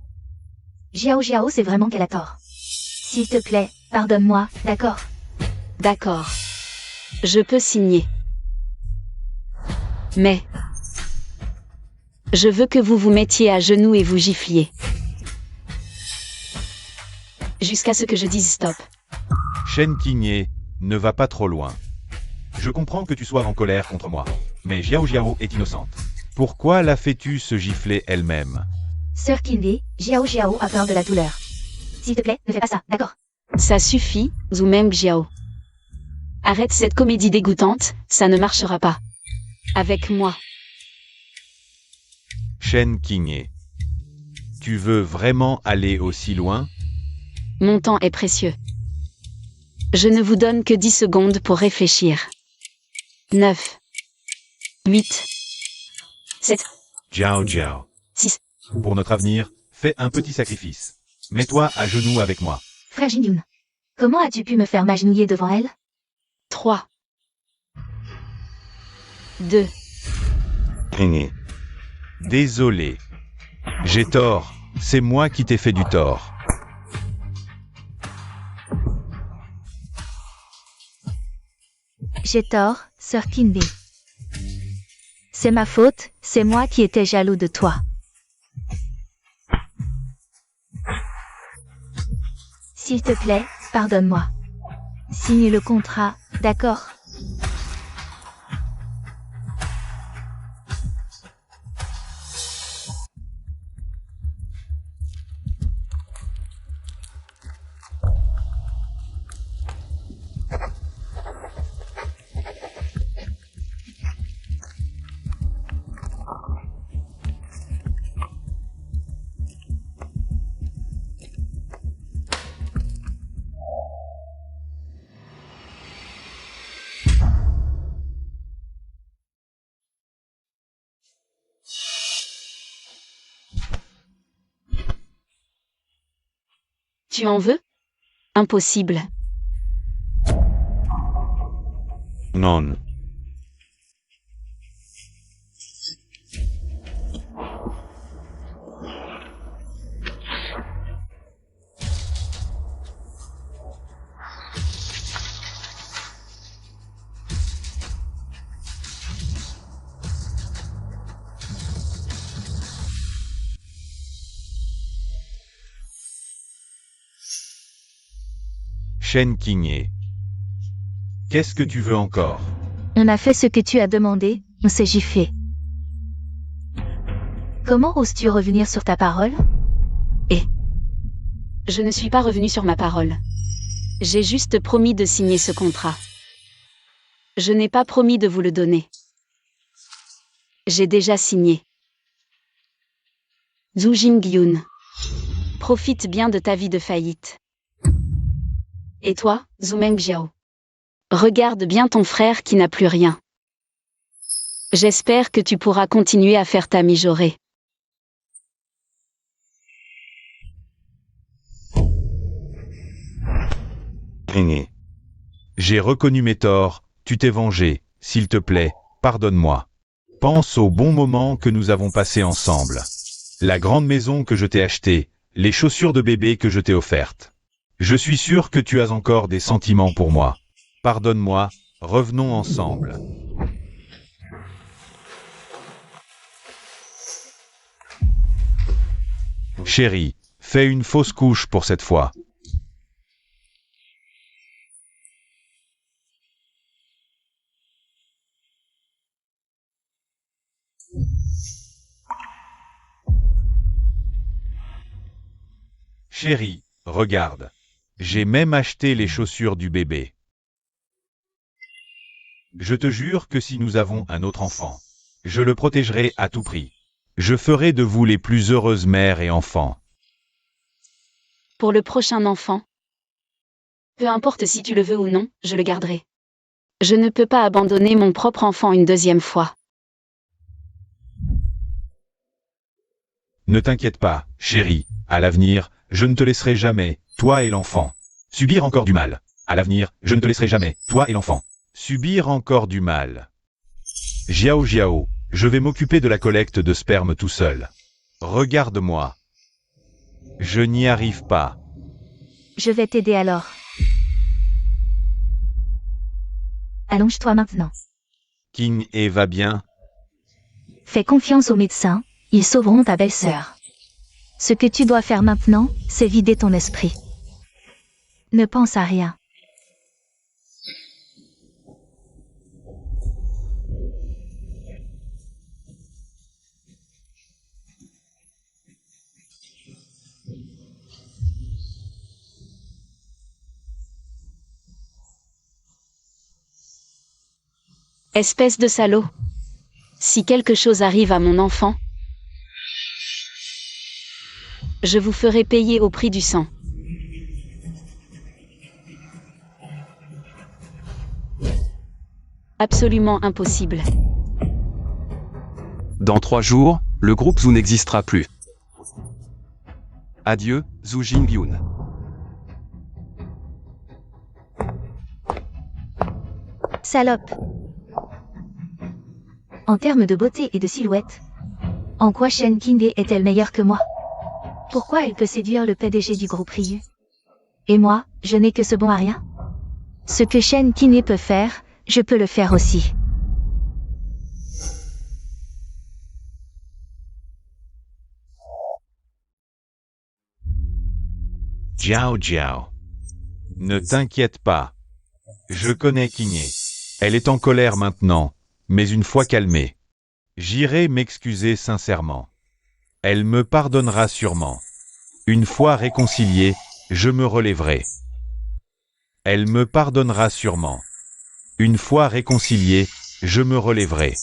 Jiao c'est vraiment qu'elle a tort. S'il te plaît, pardonne-moi, d'accord? D'accord. Je peux signer. Mais je veux que vous vous mettiez à genoux et vous gifliez. Jusqu'à ce que je dise stop. Shen Kiné, ne va pas trop loin. Je comprends que tu sois en colère contre moi. Mais Jiao est innocente. Pourquoi la fais-tu se gifler elle-même? Sœur Kinbe, Jiao a peur de la douleur. S'il te plaît, ne fais pas ça, d'accord? Ça suffit, Zhu Mengjiao. Arrête cette comédie dégoûtante, ça ne marchera pas. Avec moi. Shen Kiné. Tu veux vraiment aller aussi loin? Mon temps est précieux. Je ne vous donne que 10 secondes pour réfléchir. 9. 8. 7. Jiao. 6. Pour notre avenir, fais un petit sacrifice. Mets-toi à genoux avec moi. Frère Jin-Yun. Comment as-tu pu me faire m'agenouiller devant elle? 3. 2. Kiné. Désolé. J'ai tort. C'est moi qui t'ai fait du tort. J'ai tort, Sœur Kinbe. C'est ma faute, c'est moi qui étais jaloux de toi. S'il te plaît, pardonne-moi. Signe le contrat, d'accord? Tu en veux? Impossible. Non. Shen Qingye. Qu'est-ce que tu veux encore? On a fait ce que tu as demandé, on s'est giflé. Comment oses-tu revenir sur ta parole? Je ne suis pas revenu sur ma parole. J'ai juste promis de signer ce contrat. Je n'ai pas promis de vous le donner. J'ai déjà signé. Zhu Jinggyun. Profite bien de ta vie de faillite. Et toi, Zhu Mengjiao? Regarde bien ton frère qui n'a plus rien. J'espère que tu pourras continuer à faire ta mijaurée. Qingye. J'ai reconnu mes torts, tu t'es vengé, s'il te plaît, pardonne-moi. Pense aux bons moments que nous avons passés ensemble. La grande maison que je t'ai achetée, les chaussures de bébé que je t'ai offertes. Je suis sûr que tu as encore des sentiments pour moi. Pardonne-moi, revenons ensemble. Chérie, fais une fausse couche pour cette fois. Chérie, regarde. J'ai même acheté les chaussures du bébé. Je te jure que si nous avons un autre enfant, je le protégerai à tout prix. Je ferai de vous les plus heureuses mères et enfants. Pour le prochain enfant, peu importe si tu le veux ou non, je le garderai. Je ne peux pas abandonner mon propre enfant une deuxième fois. Ne t'inquiète pas, chérie, à l'avenir, je ne te laisserai jamais, toi et l'enfant, subir encore du mal. À l'avenir, je ne te laisserai jamais, toi et l'enfant, subir encore du mal. Jiao Jiao, je vais m'occuper de la collecte de sperme tout seul. Regarde-moi. Je n'y arrive pas. Je vais t'aider alors. Allonge-toi maintenant. Qingye va bien. Fais confiance aux médecins, ils sauveront ta belle-sœur. Ce que tu dois faire maintenant, c'est vider ton esprit. Ne pense à rien. Espèce de salaud. Si quelque chose arrive à mon enfant, je vous ferai payer au prix du sang. Absolument impossible. Dans 3 jours, le groupe Zhu n'existera plus. Adieu, Zhu Jinggyun. Salope. En termes de beauté et de silhouette, en quoi Shen Qingye est-elle meilleure que moi? Pourquoi elle peut séduire le PDG du groupe Ryu? Et moi, je n'ai que ce bon à rien? Ce que Shen Qingye peut faire, je peux le faire aussi. Jiao Jiao. Ne t'inquiète pas. Je connais Kiné. Elle est en colère maintenant, mais une fois calmée, j'irai m'excuser sincèrement. Elle me pardonnera sûrement. Une fois réconcilié, je me relèverai. Elle me pardonnera sûrement. Une fois réconcilié, je me relèverai.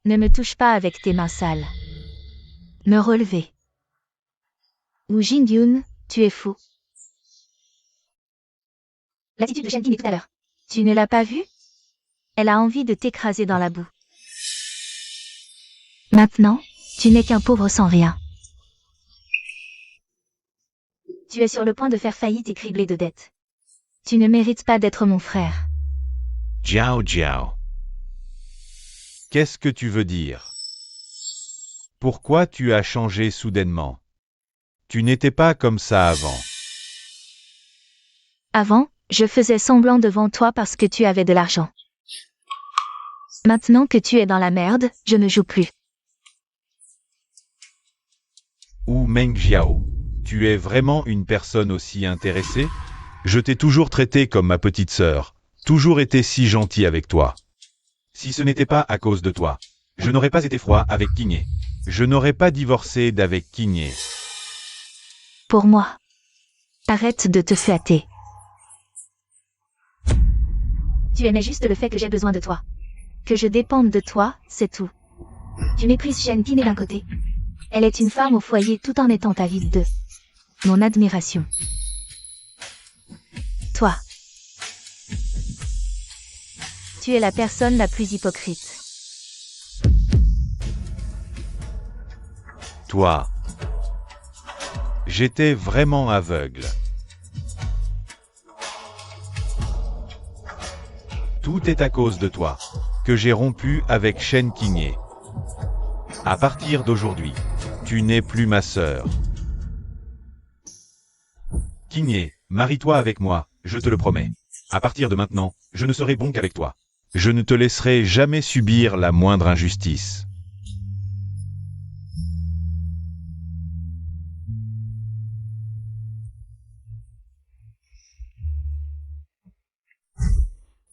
Ne me touche pas avec tes mains sales. Me relever. Wu Jingyun, tu es fou. L'attitude de Shen Qingmei tout à l'heure. Tu ne l'as pas vue? Elle a envie de t'écraser dans la boue. Maintenant, tu n'es qu'un pauvre sans rien. Tu es sur le point de faire faillite et criblé de dettes. Tu ne mérites pas d'être mon frère. Jiao Jiao. Qu'est-ce que tu veux dire? Pourquoi tu as changé soudainement? Tu n'étais pas comme ça avant. Avant, je faisais semblant devant toi parce que tu avais de l'argent. Maintenant que tu es dans la merde, je ne joue plus. Ou Meng Jiao, tu es vraiment une personne aussi intéressée? Je t'ai toujours traité comme ma petite sœur, toujours été si gentil avec toi. Si ce n'était pas à cause de toi, je n'aurais pas été froid avec Kiné. Je n'aurais pas divorcé d'avec Kiné. Pour moi. Arrête de te flatter. Tu aimais juste le fait que j'ai besoin de toi. Que je dépende de toi, c'est tout. Tu méprises Shen Qingmei d'un côté. Elle est une femme au foyer tout en étant avide d'eux. Mon admiration. Toi. Tu es la personne la plus hypocrite. Toi. J'étais vraiment aveugle. Tout est à cause de toi, que j'ai rompu avec Shen Qingmei. À partir d'aujourd'hui, tu n'es plus ma sœur. Qingmei, marie-toi avec moi, je te le promets. À partir de maintenant, je ne serai bon qu'avec toi. Je ne te laisserai jamais subir la moindre injustice.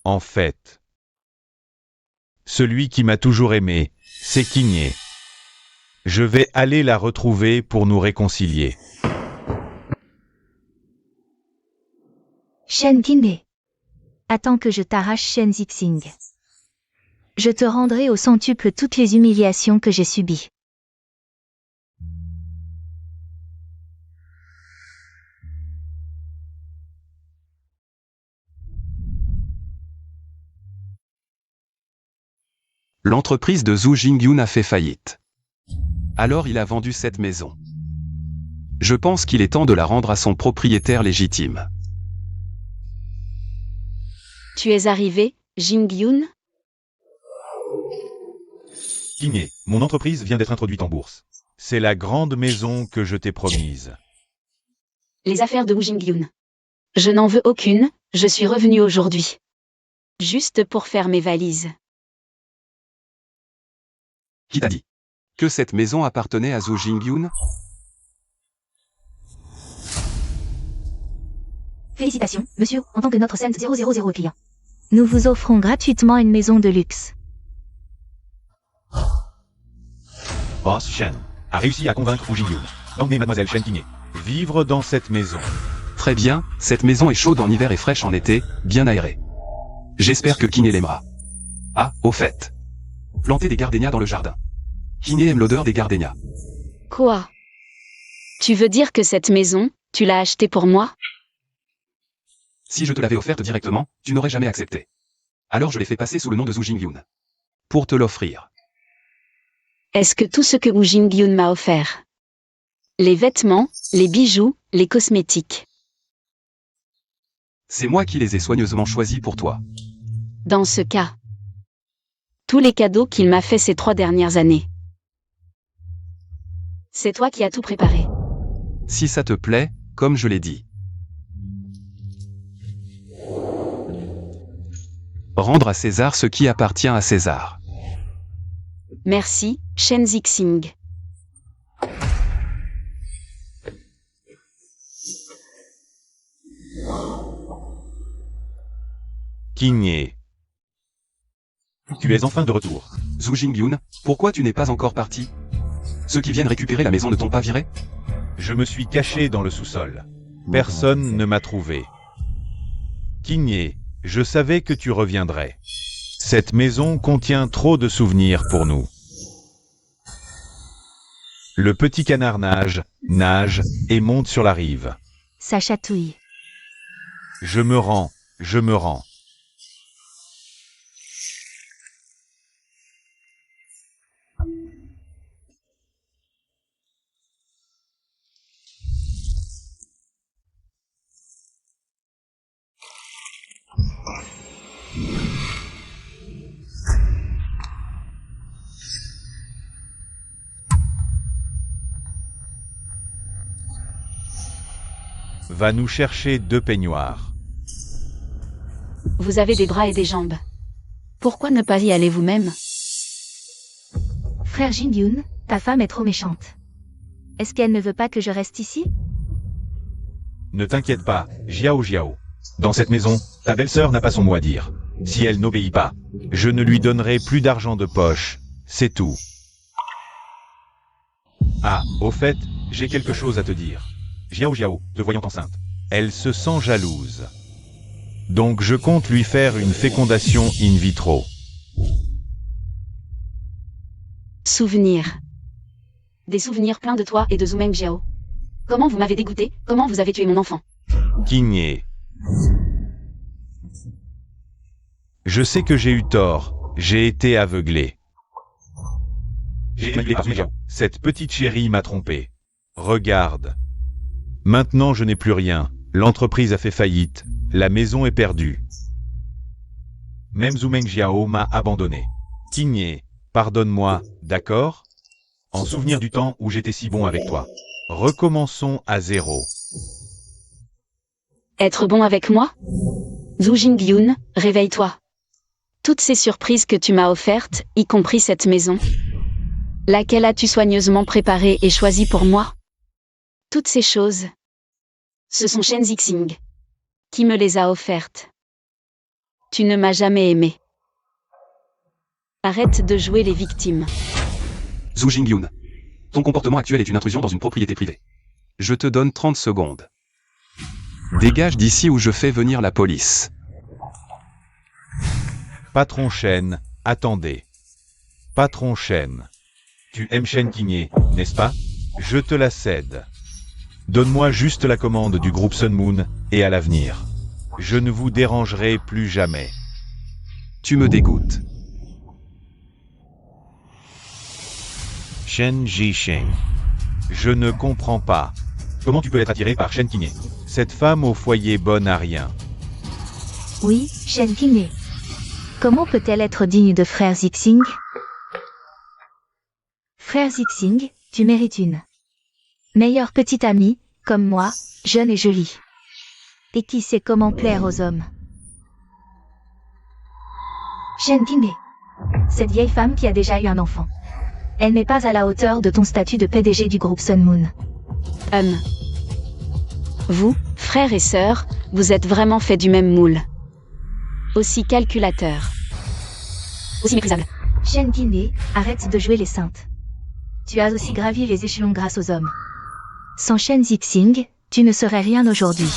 En fait, celui qui m'a toujours aimé, c'est Qingmei. Je vais aller la retrouver pour nous réconcilier. Shen Qingmei. Attends que je t'arrache Shen Zixing. Je te rendrai au centuple toutes les humiliations que j'ai subies. L'entreprise de Zhu Jingyun a fait faillite. Alors il a vendu cette maison. Je pense qu'il est temps de la rendre à son propriétaire légitime. Tu es arrivé, Jingyun? Qingmei, mon entreprise vient d'être introduite en bourse. C'est la grande maison que je t'ai promise. Les affaires de Wu Jingyun. Je n'en veux aucune, je suis revenu aujourd'hui. Juste pour faire mes valises. Qui t'a dit que cette maison appartenait à Zhu Jingyun? Félicitations, monsieur, en tant que notre Cent 000 client. Nous vous offrons gratuitement une maison de luxe. Boss Shen a réussi à convaincre Wu Jingyun d'emmener mademoiselle Shen Qingmei Vivre dans cette maison. Très bien, cette maison est chaude en hiver et fraîche en été, bien aérée. J'espère que Kiné l'aimera. Ah, au fait. Planter des gardénias dans le jardin. Kiné aime l'odeur des gardénias. Quoi? Tu veux dire que cette maison, tu l'as achetée pour moi? Si je te l'avais offerte directement, tu n'aurais jamais accepté. Alors je l'ai fait passer sous le nom de Zhu Jingyun. Pour te l'offrir. Est-ce que tout ce que Wu Jingyun m'a offert? Les vêtements, les bijoux, les cosmétiques. C'est moi qui les ai soigneusement choisis pour toi. Dans ce cas. Tous les cadeaux qu'il m'a fait ces 3 dernières années. C'est toi qui as tout préparé. Si ça te plaît, comme je l'ai dit. Rendre à César ce qui appartient à César. Merci, Shen Zixing. Qingye. Tu es enfin de retour. Zhu Jingyun, pourquoi tu n'es pas encore parti? Ceux qui viennent récupérer la maison ne t'ont pas viré? Je me suis caché dans le sous-sol. Personne ne m'a trouvé. Qingye, je savais que tu reviendrais. Cette maison contient trop de souvenirs pour nous. Le petit canard nage et monte sur la rive. Ça chatouille. Je me rends. Va nous chercher 2 peignoirs. Vous avez des bras et des jambes. Pourquoi ne pas y aller vous-même? Frère Jingyun, ta femme est trop méchante. Est-ce qu'elle ne veut pas que je reste ici? Ne t'inquiète pas, Jiao. Dans cette maison, ta belle-sœur n'a pas son mot à dire. Si elle n'obéit pas, Je ne lui donnerai plus d'argent de poche, c'est tout. ah, au fait, j'ai quelque chose à te dire. Jiao, te voyant enceinte. Elle se sent jalouse. Donc je compte lui faire une fécondation in vitro. Souvenirs. Des souvenirs pleins de toi et de Zhu Mengjiao. Comment vous m'avez dégoûté? Comment vous avez tué mon enfant? Qingye. Je sais que j'ai eu tort, j'ai été aveuglé. J'ai été manipulé par Jiao. Cette petite chérie m'a trompé. Regarde. Maintenant je n'ai plus rien, l'entreprise a fait faillite, la maison est perdue. Même Zhu Mengjiao m'a abandonné. Qingye, pardonne-moi, d'accord? En souvenir du temps où j'étais si bon avec toi. Recommençons à 0. Être bon avec moi? Zhu Jingyun, réveille-toi. Toutes ces surprises que tu m'as offertes, y compris cette maison. Laquelle as-tu soigneusement préparée et choisie pour moi? Toutes ces choses. Ce sont Shen Zixing qui me les a offertes. Tu ne m'as jamais aimé. Arrête de jouer les victimes. Zhu Jingyun, ton comportement actuel est une intrusion dans une propriété privée. Je te donne 30 secondes. Dégage d'ici ou je fais venir la police. Patron Shen, attendez. Patron Shen, Tu aimes Shen Qingye, n'est-ce pas? je te la cède. Donne-moi juste la commande du groupe Sun Moon, et à l'avenir, je ne vous dérangerai plus jamais. Tu me dégoûtes. Shen Zhisheng. Je ne comprends pas. Comment tu peux être attiré par Shen Qingye? Cette femme au foyer bonne à rien. Oui, Shen Qingye. Comment peut-elle être digne de frère Zixing? Frère Zixing, tu mérites une meilleure petite amie, comme moi, jeune et jolie. Et qui sait comment plaire aux hommes. Shen Qingye. Cette vieille femme qui a déjà eu un enfant. Elle n'est pas à la hauteur de ton statut de PDG du groupe Sun Moon. Vous, frères et sœurs, vous êtes vraiment faits du même moule. Aussi calculateur. Aussi méprisable. Shen Qingye, arrête de jouer les saintes. Tu as aussi gravi les échelons grâce aux hommes. Sans Shen Zixing, tu ne serais rien aujourd'hui.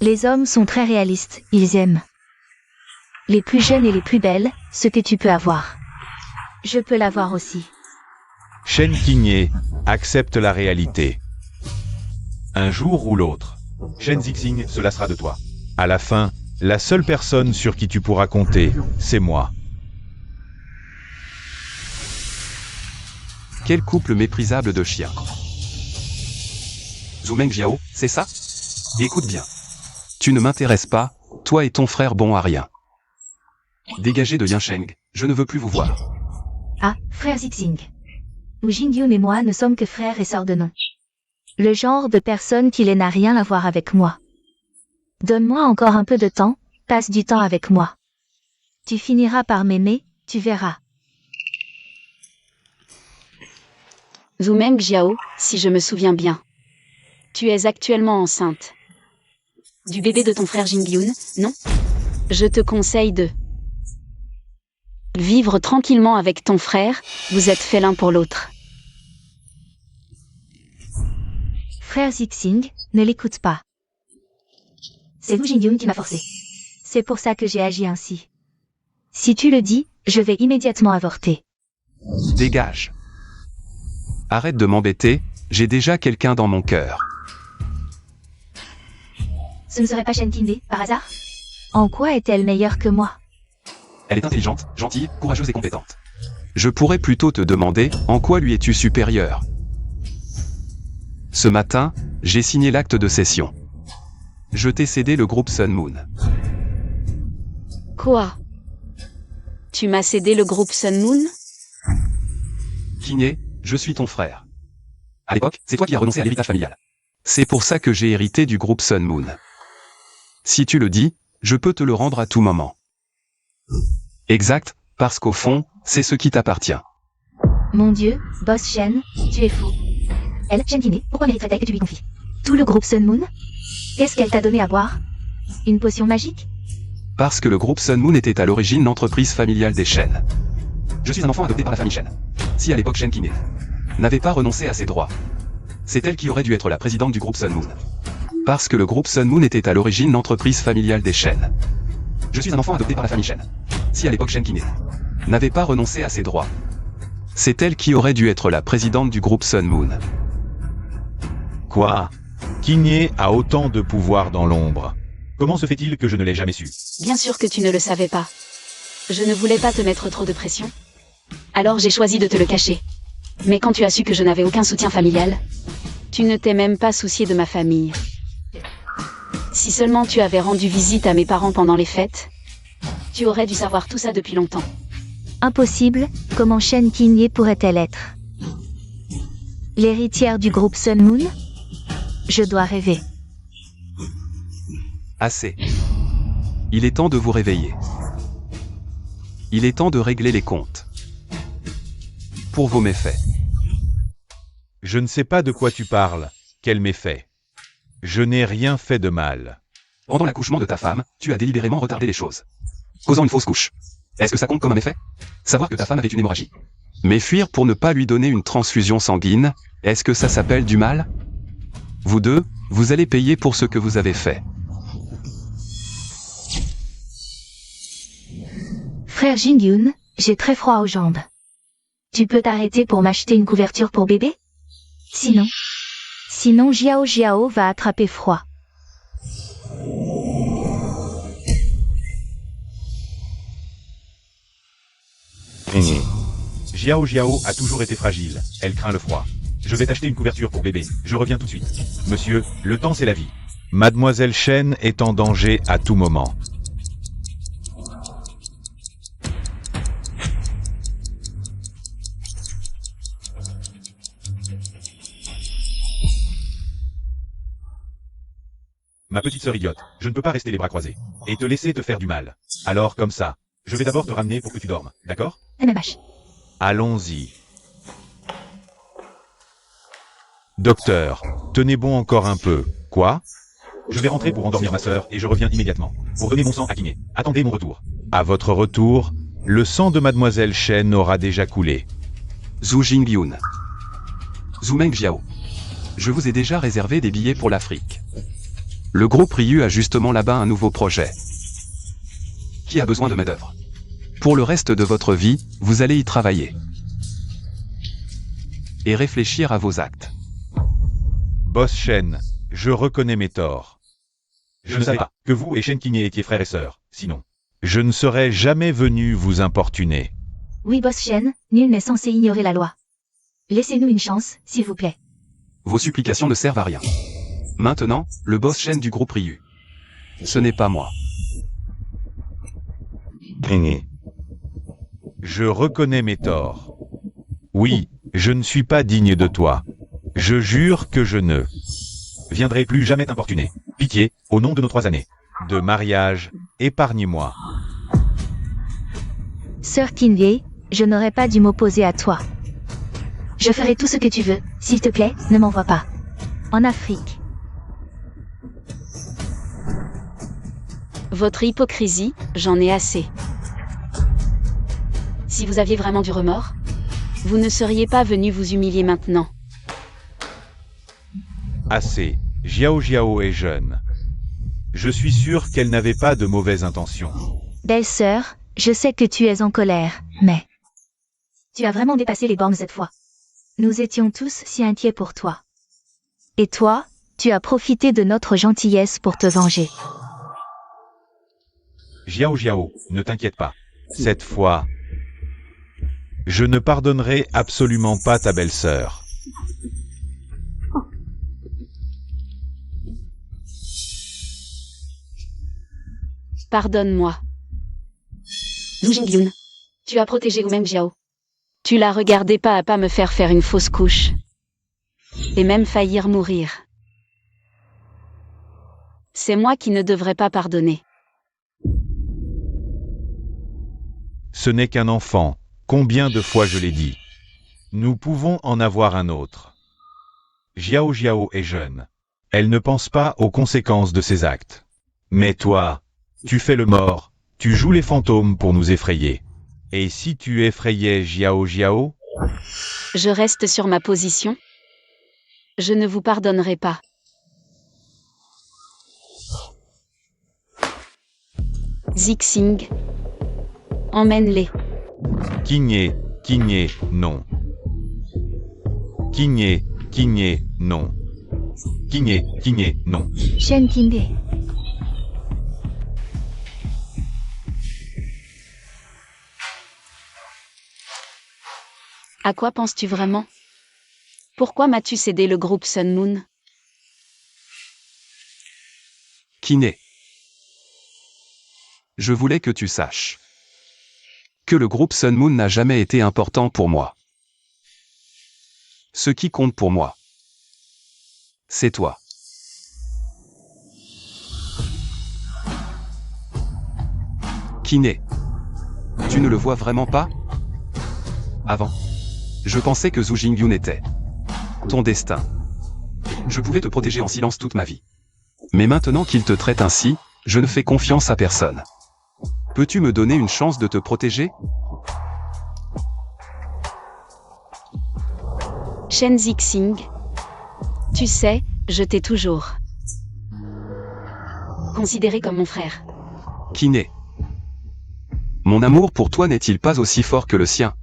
Les hommes sont très réalistes, ils aiment les plus jeunes et les plus belles, ce que tu peux avoir. Je peux l'avoir aussi. Shen Qingye, accepte la réalité. Un jour ou l'autre, Shen Zixing se lassera de toi. À la fin, la seule personne sur qui tu pourras compter, c'est moi. Quel couple méprisable de chiens. Zhu Mengjiao, c'est ça? Écoute bien. Tu ne m'intéresses pas, toi et ton frère bon à rien. Dégagez de Yansheng, je ne veux plus vous voir. Ah, frère Zixing. Zhu Jingyun et moi ne sommes que frères et sœurs de nom. Le genre de personne qui n'a rien à voir avec moi. Donne-moi encore un peu de temps, passe du temps avec moi. Tu finiras par m'aimer, tu verras. Zhu Mengjiao, si je me souviens bien. Tu es actuellement enceinte. Du bébé de ton frère Jingyun, non? Je te conseille de vivre tranquillement avec ton frère, vous êtes faits l'un pour l'autre. Frère Zixing, ne l'écoute pas. C'est Wu Jingyun qui m'a forcé. C'est pour ça que j'ai agi ainsi. Si tu le dis, je vais immédiatement avorter. Dégage. Arrête de m'embêter, j'ai déjà quelqu'un dans mon cœur. Ce ne serait pas Shen Qingbei, par hasard? En quoi est-elle meilleure que moi? Elle est intelligente, gentille, courageuse et compétente. Je pourrais plutôt te demander, en quoi lui es-tu supérieur? Ce matin, j'ai signé l'acte de cession. Je t'ai cédé le groupe Sun Moon. Quoi? Tu m'as cédé le groupe Sun Moon? Kiné, je suis ton frère. À l'époque, c'est toi qui as renoncé à l'héritage familial. C'est pour ça que j'ai hérité du groupe Sun Moon. Si tu le dis, je peux te le rendre à tout moment. Exact, parce qu'au fond, c'est ce qui t'appartient. Mon Dieu, Boss Shen, tu es fou. Elle, Shen Qingbei, pourquoi mériterait-elle que tu lui confies tout le groupe Sun Moon? Qu'est-ce qu'elle t'a donné à boire? Une potion magique? Parce que le groupe Sun Moon était à l'origine l'entreprise familiale des Shen. Je suis un enfant adopté par la famille Shen. Si à l'époque Shen Qingbei n'avait pas renoncé à ses droits, c'est elle qui aurait dû être la présidente du groupe Sun Moon. Parce que le groupe Sun Moon était à l'origine l'entreprise familiale des Shen. Je suis un enfant adopté par la famille Shen. Si à l'époque Shen Qingbei n'avait pas renoncé à ses droits, c'est elle qui aurait dû être la présidente du groupe Sun Moon. Quoi? Qingbei a autant de pouvoir dans l'ombre. Comment se fait-il que je ne l'ai jamais su? Bien sûr que tu ne le savais pas. Je ne voulais pas te mettre trop de pression. Alors j'ai choisi de te le cacher. Mais quand tu as su que je n'avais aucun soutien familial, tu ne t'es même pas soucié de ma famille. Si seulement tu avais rendu visite à mes parents pendant les fêtes, tu aurais dû savoir tout ça depuis longtemps. Impossible, comment Shen Qingbei pourrait-elle être l'héritière du groupe Sun Moon? Je dois rêver. Assez. Il est temps de vous réveiller. Il est temps de régler les comptes. Pour vos méfaits. Je ne sais pas de quoi tu parles. Quel méfait? Je n'ai rien fait de mal. Pendant l'accouchement de ta femme, tu as délibérément retardé les choses, causant une fausse couche. Est-ce que ça compte comme un méfait? Savoir que ta femme avait une hémorragie. Mais fuir pour ne pas lui donner une transfusion sanguine, est-ce que ça s'appelle du mal? Vous deux, vous allez payer pour ce que vous avez fait. Frère Jingyun, j'ai très froid aux jambes. Tu peux t'arrêter pour m'acheter une couverture pour bébé? Sinon Jiao va attraper froid. Jiao a toujours été fragile. Elle craint le froid. Je vais t'acheter une couverture pour bébé. Je reviens tout de suite. Monsieur, le temps c'est la vie. Mademoiselle Shen est en danger à tout moment. Ma petite sœur idiote, je ne peux pas rester les bras croisés. Et te laisser te faire du mal. Alors comme ça, je vais d'abord te ramener pour que tu dormes, d'accord? MMH. Allons-y. Docteur, tenez bon encore un peu. Quoi? Je vais rentrer pour endormir ma sœur et je reviens immédiatement. Pour donner mon sang à Qingbei. Attendez mon retour. À votre retour, le sang de Mademoiselle Shen aura déjà coulé. Zhu Jingyun. Zhu Mengjiao. Je vous ai déjà réservé des billets pour l'Afrique. Le groupe Ryu a justement là-bas un nouveau projet. Qui a besoin de main-d'œuvre? Pour le reste de votre vie, vous allez y travailler. Et réfléchir à vos actes. Boss Shen, je reconnais mes torts. Je ne savais pas que vous et Shen Qingbei étiez frères et sœurs, sinon. Je ne serais jamais venu vous importuner. Oui, Boss Shen, nul n'est censé ignorer la loi. Laissez-nous une chance, s'il vous plaît. Vos supplications ne servent à rien. Maintenant, le boss Shen du groupe Ryu. Ce n'est pas moi. Je reconnais mes torts. Oui, je ne suis pas digne de toi. Je jure que je ne viendrai plus jamais t'importuner. Pitié, au nom de nos 3 années de mariage, épargnez-moi. Sœur Qingbei, je n'aurais pas dû m'opposer à toi. Je ferai tout ce que tu veux, s'il te plaît, ne m'envoie pas. En Afrique. Votre hypocrisie, j'en ai assez. Si vous aviez vraiment du remords, vous ne seriez pas venu vous humilier maintenant. Assez. Xiao Xiao est jeune. Je suis sûr qu'elle n'avait pas de mauvaises intentions. Belle-sœur, je sais que tu es en colère, mais... Tu as vraiment dépassé les bornes cette fois. Nous étions tous si inquiets pour toi. Et toi, tu as profité de notre gentillesse pour te venger. Xiao Xiao, ne t'inquiète pas. Cette fois, je ne pardonnerai absolument pas ta belle-sœur. Pardonne-moi. Zhu Jingyun, tu as protégé Wu Mengjiao. Tu l'as regardé pas à pas me faire une fausse couche. Et même faillir mourir. C'est moi qui ne devrais pas pardonner. Ce n'est qu'un enfant. Combien de fois je l'ai dit. Nous pouvons en avoir un autre. Xiao Xiao est jeune. Elle ne pense pas aux conséquences de ses actes. Mais toi, tu fais le mort, tu joues les fantômes pour nous effrayer. Et si tu effrayais Xiao Xiao? Je reste sur ma position. Je ne vous pardonnerai pas. Zixing. Emmène-les. Qingye, non. Qingye, non. Qingye, non. Shen Qingye. À quoi penses-tu vraiment? Pourquoi m'as-tu cédé le groupe Sun Moon? Kiné. Je voulais que tu saches que le groupe Sun Moon n'a jamais été important pour moi. Ce qui compte pour moi, c'est toi. Kiné. Tu ne le vois vraiment pas? Avant, je pensais que Zhu Jingyun était ton destin. Je pouvais te protéger en silence toute ma vie. Mais maintenant qu'il te traite ainsi, je ne fais confiance à personne. Peux-tu me donner une chance de te protéger? Shen Zixing. Tu sais, je t'ai toujours considéré comme mon frère. Kiné. Mon amour pour toi n'est-il pas aussi fort que le sien?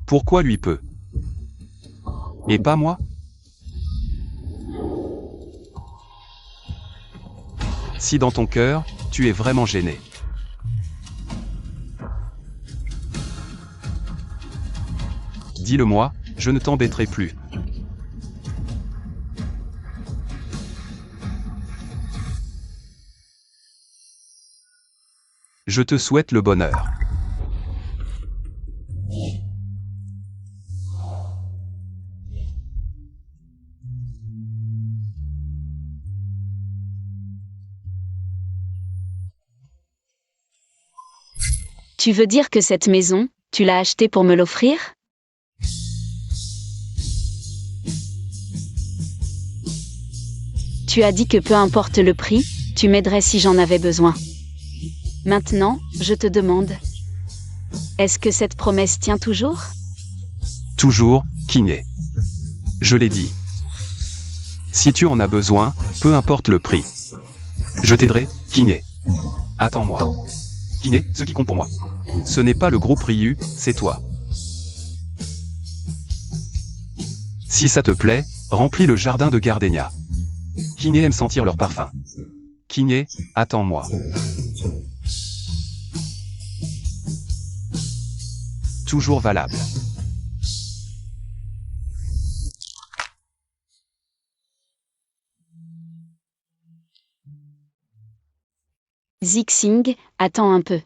Pourquoi lui peut? Et pas moi? Si dans ton cœur, tu es vraiment gêné. Dis-le-moi, je ne t'embêterai plus. Je te souhaite le bonheur. Tu veux dire que cette maison, tu l'as achetée pour me l'offrir? Tu as dit que peu importe le prix, tu m'aiderais si j'en avais besoin. Maintenant, je te demande, est-ce que cette promesse tient toujours? Toujours, Kiné. Je l'ai dit. Si tu en as besoin, peu importe le prix. Je t'aiderai, Kiné. Attends-moi. Kiné, ce qui compte pour moi. Ce n'est pas le groupe Ryu, c'est toi. Si ça te plaît, remplis le jardin de Gardenia. Kiné aime sentir leur parfum. Kiné, attends-moi. Toujours valable. Zixing, attends un peu.